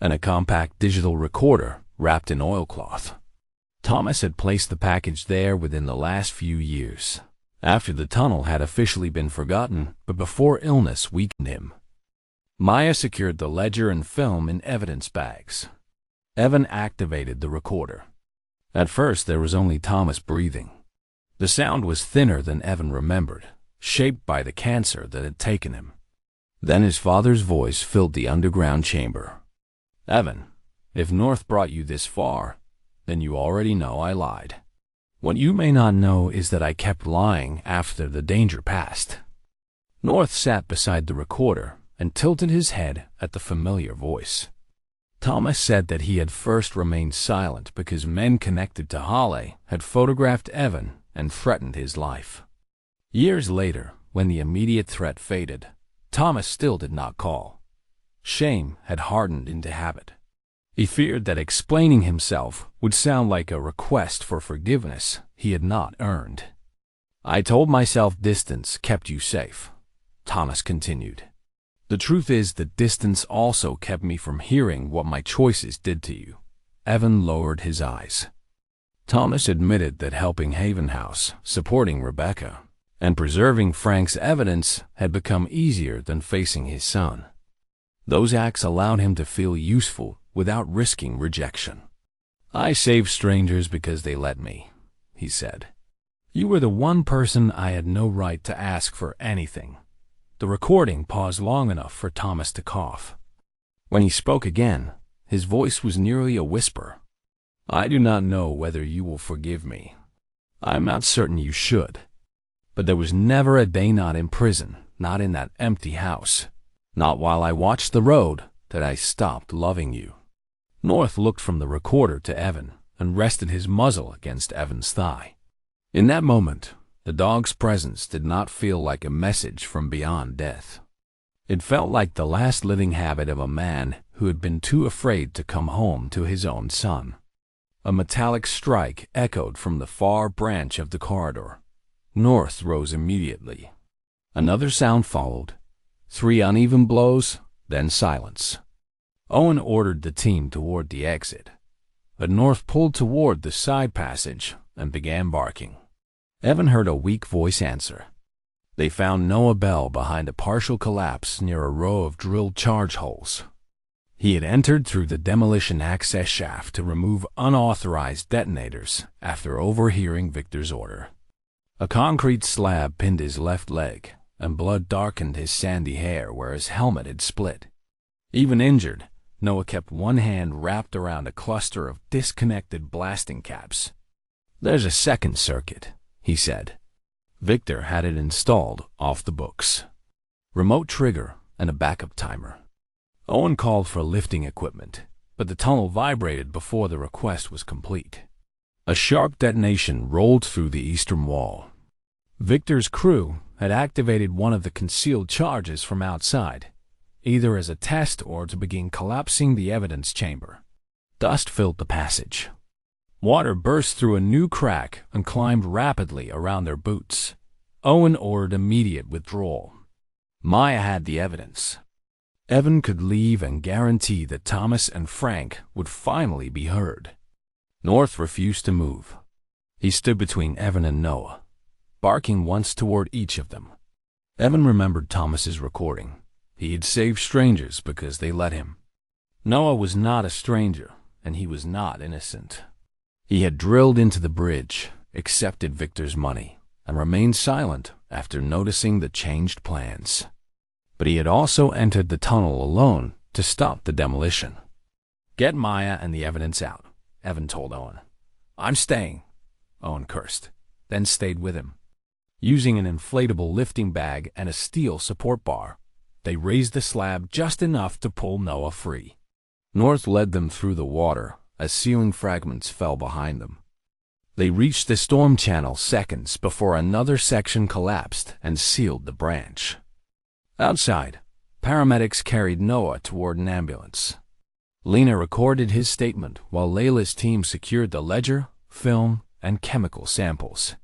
and a compact digital recorder wrapped in oilcloth. Thomas had placed the package there within the last few years, after the tunnel had officially been forgotten, but before illness weakened him. Maya secured the ledger and film in evidence bags. Evan activated the recorder. At first, there was only Thomas breathing. The sound was thinner than Evan remembered, shaped by the cancer that had taken him. Then his father's voice filled the underground chamber. "Evan, if North brought you this far, then you already know I lied. What you may not know is that I kept lying after the danger passed." North sat beside the recorder and tilted his head at the familiar voice. Thomas said that he had first remained silent because men connected to Halle had photographed Evan and threatened his life. Years later, when the immediate threat faded, Thomas still did not call. Shame had hardened into habit. He feared that explaining himself would sound like a request for forgiveness he had not earned. "I told myself distance kept you safe," Thomas continued. "The truth is that distance also kept me from hearing what my choices did to you." Evan lowered his eyes. Thomas admitted that helping Haven House, supporting Rebecca, and preserving Frank's evidence had become easier than facing his son. Those acts allowed him to feel useful without risking rejection. "I saved strangers because they let me," he said. "You were the one person I had no right to ask for anything." The recording paused long enough for Thomas to cough. When he spoke again, his voice was nearly a whisper. "I do not know whether you will forgive me. I'm not certain you should. But there was never a day not in prison, not in that empty house, not while I watched the road, that I stopped loving you." North looked from the recorder to Evan and rested his muzzle against Evan's thigh. In that moment, the dog's presence did not feel like a message from beyond death. It felt like the last living habit of a man who had been too afraid to come home to his own son. A metallic strike echoed from the far branch of the corridor. North rose immediately. Another sound followed. 3 uneven blows, then silence. Owen ordered the team toward the exit, but North pulled toward the side passage and began barking. Evan heard a weak voice answer. They found Noah Bell behind a partial collapse near a row of drilled charge holes. He had entered through the demolition access shaft to remove unauthorized detonators after overhearing Victor's order. A concrete slab pinned his left leg, and blood darkened his sandy hair where his helmet had split. Even injured, Noah kept one hand wrapped around a cluster of disconnected blasting caps. "There's a second circuit," he said. Victor had it installed off the books. Remote trigger and a backup timer. Owen called for lifting equipment, but the tunnel vibrated before the request was complete. A sharp detonation rolled through the eastern wall. Victor's crew had activated one of the concealed charges from outside, either as a test or to begin collapsing the evidence chamber. Dust filled the passage. Water burst through a new crack and climbed rapidly around their boots. Owen ordered immediate withdrawal. Maya had the evidence. Evan could leave and guarantee that Thomas and Frank would finally be heard. North refused to move. He stood between Evan and Noah, barking once toward each of them. Evan remembered Thomas's recording. He had saved strangers because they let him. Noah was not a stranger, and he was not innocent. He had drilled into the bridge, accepted Victor's money, and remained silent after noticing the changed plans. But he had also entered the tunnel alone to stop the demolition. "Get Maya and the evidence out," Evan told Owen. "I'm staying," Owen cursed, then stayed with him. Using an inflatable lifting bag and a steel support bar, they raised the slab just enough to pull Noah free. North led them through the water as ceiling fragments fell behind them. They reached the storm channel seconds before another section collapsed and sealed the branch. Outside, paramedics carried Noah toward an ambulance. Lena recorded his statement while Layla's team secured the ledger, film, and chemical samples.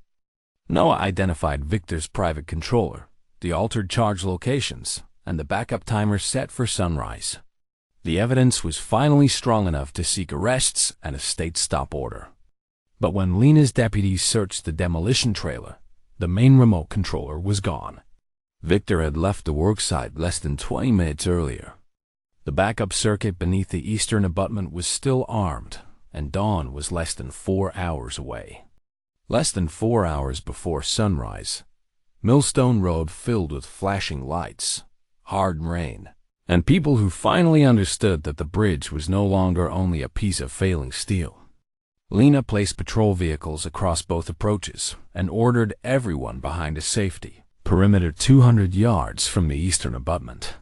Noah identified Victor's private controller, the altered charge locations, and the backup timer set for sunrise. The evidence was finally strong enough to seek arrests and a state stop order. But when Lena's deputies searched the demolition trailer, the main remote controller was gone. Victor had left the worksite less than 20 minutes earlier. The backup circuit beneath the eastern abutment was still armed, and dawn was less than 4 hours away. Less than 4 hours before sunrise, Millstone Road filled with flashing lights, hard rain, and people who finally understood that the bridge was no longer only a piece of failing steel. Lena placed patrol vehicles across both approaches and ordered everyone behind a safety perimeter 200 yards from the eastern abutment.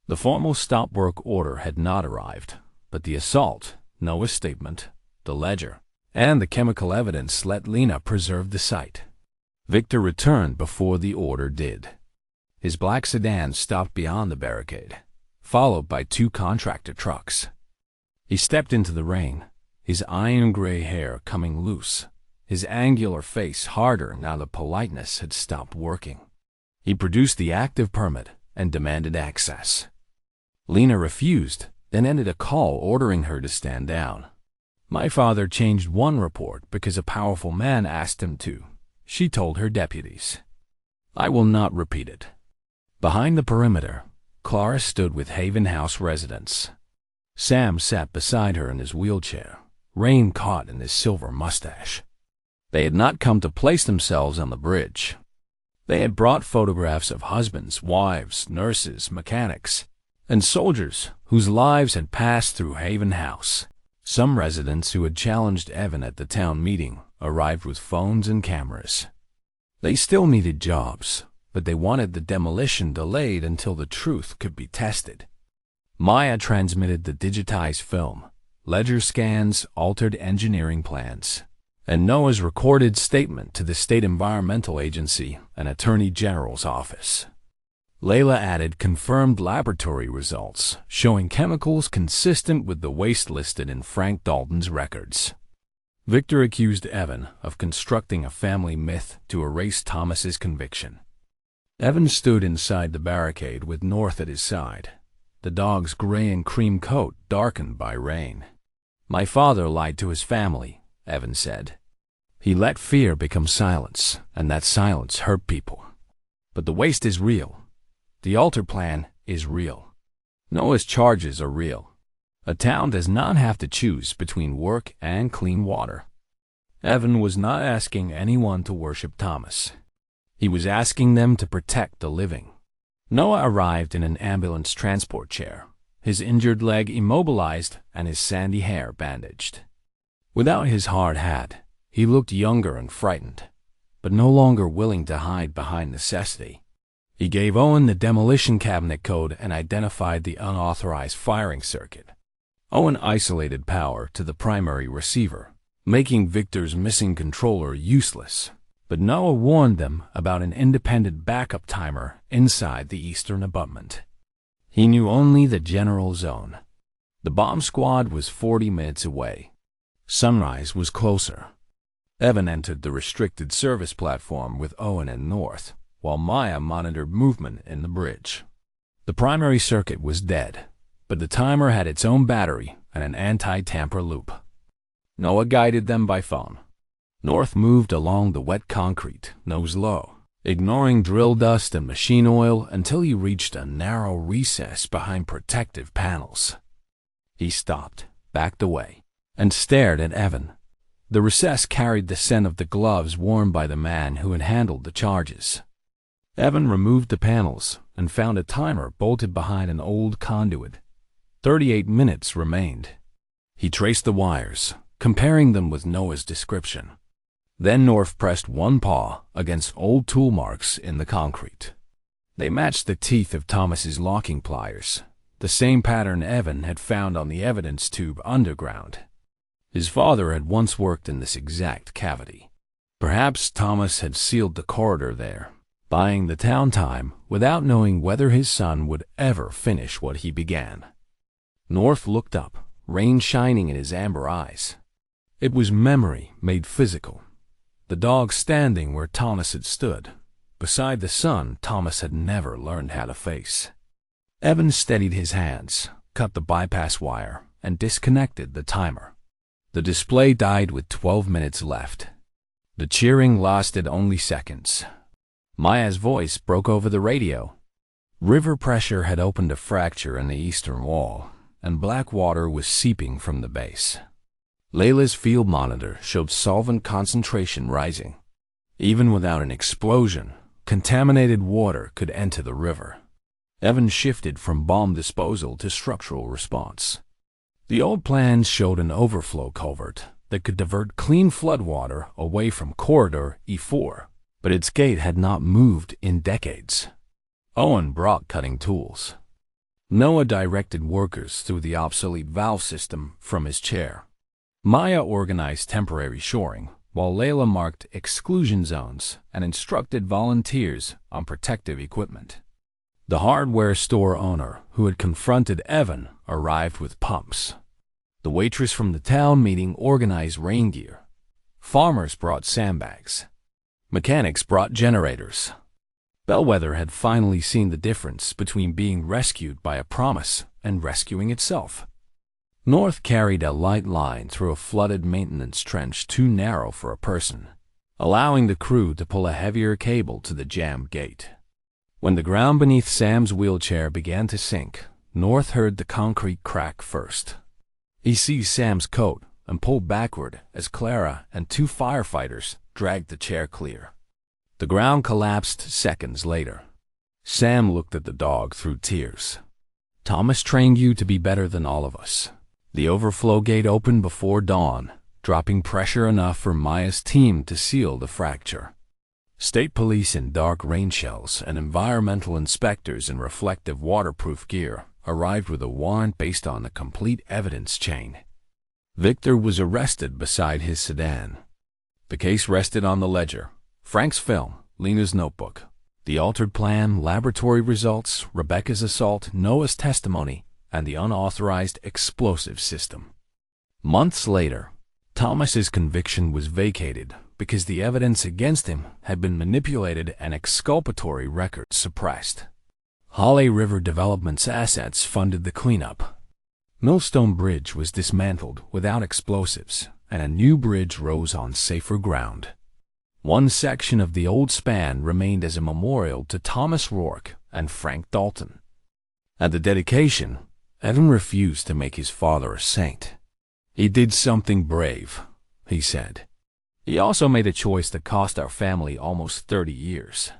The formal stop work order had not arrived, but the assault, Noah's statement, the ledger, and the chemical evidence let Lena preserve the site. Victor returned before the order did. His black sedan stopped beyond the barricade, followed by 2 contractor trucks. He stepped into the rain, his iron-gray hair coming loose, his angular face harder now the politeness had stopped working. He produced the active permit and demanded access. Lena refused, then ended a call ordering her to stand down. My father changed one report because a powerful man asked him to, she told her deputies. I will not repeat it. Behind the perimeter, Clara stood with Haven House residents. Sam sat beside her in his wheelchair, rain caught in his silver mustache. They had not come to place themselves on the bridge. They had brought photographs of husbands, wives, nurses, mechanics, and soldiers whose lives had passed through Haven House. Some residents who had challenged Evan at the town meeting arrived with phones and cameras. They still needed jobs, but they wanted the demolition delayed until the truth could be tested. Maya transmitted the digitized film, ledger scans, altered engineering plans, and Noah's recorded statement to the State Environmental Agency and Attorney General's office. Layla added confirmed laboratory results showing chemicals consistent with the waste listed in Frank Dalton's records. Victor accused Evan of constructing a family myth to erase Thomas's conviction. Evan stood inside the barricade with North at his side, the dog's gray and cream coat darkened by rain. My father lied to his family, Evan said. He let fear become silence, and that silence hurt people. But the waste is real. The altar plan is real. Noah's charges are real. A town does not have to choose between work and clean water. Evan was not asking anyone to worship Thomas. He was asking them to protect the living. Noah arrived in an ambulance transport chair, his injured leg immobilized and his sandy hair bandaged. Without his hard hat, he looked younger and frightened, but no longer willing to hide behind necessity. He gave Owen the demolition cabinet code and identified the unauthorized firing circuit. Owen isolated power to the primary receiver, making Victor's missing controller useless. But Noah warned them about an independent backup timer inside the eastern abutment. He knew only the general zone. The bomb squad was 40 minutes away. Sunrise was closer. Evan entered the restricted service platform with Owen and North, while Maya monitored movement in the bridge. The primary circuit was dead, but the timer had its own battery and an anti-tamper loop. Noah guided them by phone. North moved along the wet concrete, nose low, ignoring drill dust and machine oil until he reached a narrow recess behind protective panels. He stopped, backed away, and stared at Evan. The recess carried the scent of the gloves worn by the man who had handled the charges. Evan removed the panels and found a timer bolted behind an old conduit. 38 minutes remained. He traced the wires, comparing them with Noah's description. Then North pressed one paw against old tool marks in the concrete. They matched the teeth of Thomas's locking pliers, the same pattern Evan had found on the evidence tube underground. His father had once worked in this exact cavity. Perhaps Thomas had sealed the corridor there, buying the town time without knowing whether his son would ever finish what he began. North looked up, rain shining in his amber eyes. It was memory made physical. The dog standing where Thomas had stood, beside the son Thomas had never learned how to face. Evan steadied his hands, cut the bypass wire, and disconnected the timer. The display died with 12 minutes left. The cheering lasted only seconds. Maya's voice broke over the radio. River pressure had opened a fracture in the eastern wall, and black water was seeping from the base. Layla's field monitor showed solvent concentration rising. Even without an explosion, contaminated water could enter the river. Evan shifted from bomb disposal to structural response. The old plans showed an overflow culvert that could divert clean floodwater away from Corridor E4, but its gate had not moved in decades. Owen brought cutting tools. Noah directed workers through the obsolete valve system from his chair. Maya organized temporary shoring, while Layla marked exclusion zones and instructed volunteers on protective equipment. The hardware store owner who had confronted Evan arrived with pumps. The waitress from the town meeting organized rain gear. Farmers brought sandbags. Mechanics brought generators. Bellwether had finally seen the difference between being rescued by a promise and rescuing itself. North carried a light line through a flooded maintenance trench too narrow for a person, allowing the crew to pull a heavier cable to the jammed gate. When the ground beneath Sam's wheelchair began to sink, North heard the concrete crack first. He seized Sam's coat and pulled backward as Clara and two firefighters dragged the chair clear. The ground collapsed seconds later. Sam looked at the dog through tears. "Thomas trained you to be better than all of us." The overflow gate opened before dawn, dropping pressure enough for Maya's team to seal the fracture. State police in dark rain shells and environmental inspectors in reflective waterproof gear arrived with a warrant based on a complete evidence chain. Victor was arrested beside his sedan. The case rested on the ledger: Frank's film, Lena's notebook, the altered plan, laboratory results, Rebecca's assault, Noah's testimony, and the unauthorized explosive system. Months later, Thomas's conviction was vacated because the evidence against him had been manipulated and exculpatory records suppressed. Holly River Development's assets funded the cleanup. Millstone Bridge was dismantled without explosives, and a new bridge rose on safer ground. One section of the old span remained as a memorial to Thomas Rourke and Frank Dalton. At the dedication, Evan refused to make his father a saint. "He did something brave," he said. "He also made a choice that cost our family almost 30 years.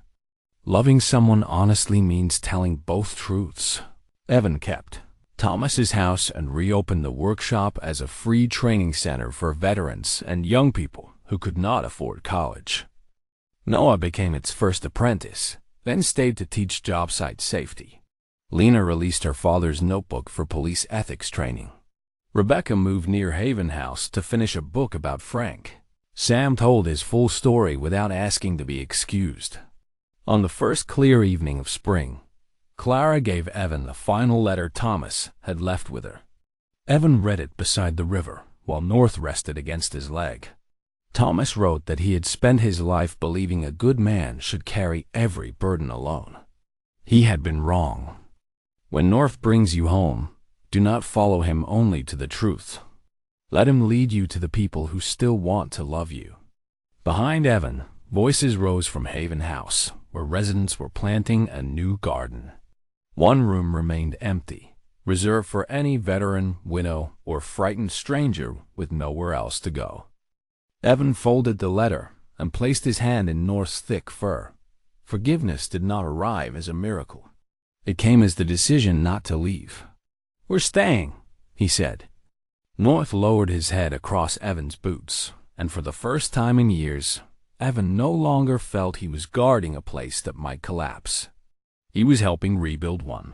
Loving someone honestly means telling both truths." Evan kept Thomas's house and reopened the workshop as a free training center for veterans and young people who could not afford college. Noah became its first apprentice, then stayed to teach job site safety. Lena released her father's notebook for police ethics training. Rebecca moved near Haven House to finish a book about Frank. Sam told his full story without asking to be excused. On the first clear evening of spring, Clara gave Evan the final letter Thomas had left with her. Evan read it beside the river, while North rested against his leg. Thomas wrote that he had spent his life believing a good man should carry every burden alone. He had been wrong. When North brings you home, do not follow him only to the truth. Let him lead you to the people who still want to love you. Behind Evan, voices rose from Haven House, where residents were planting a new garden. One room remained empty, reserved for any veteran, widow, or frightened stranger with nowhere else to go. Evan folded the letter and placed his hand in North's thick fur. Forgiveness did not arrive as a miracle. It came as the decision not to leave. "We're staying," he said. North lowered his head across Evan's boots, and for the first time in years, Evan no longer felt he was guarding a place that might collapse. He was helping rebuild one.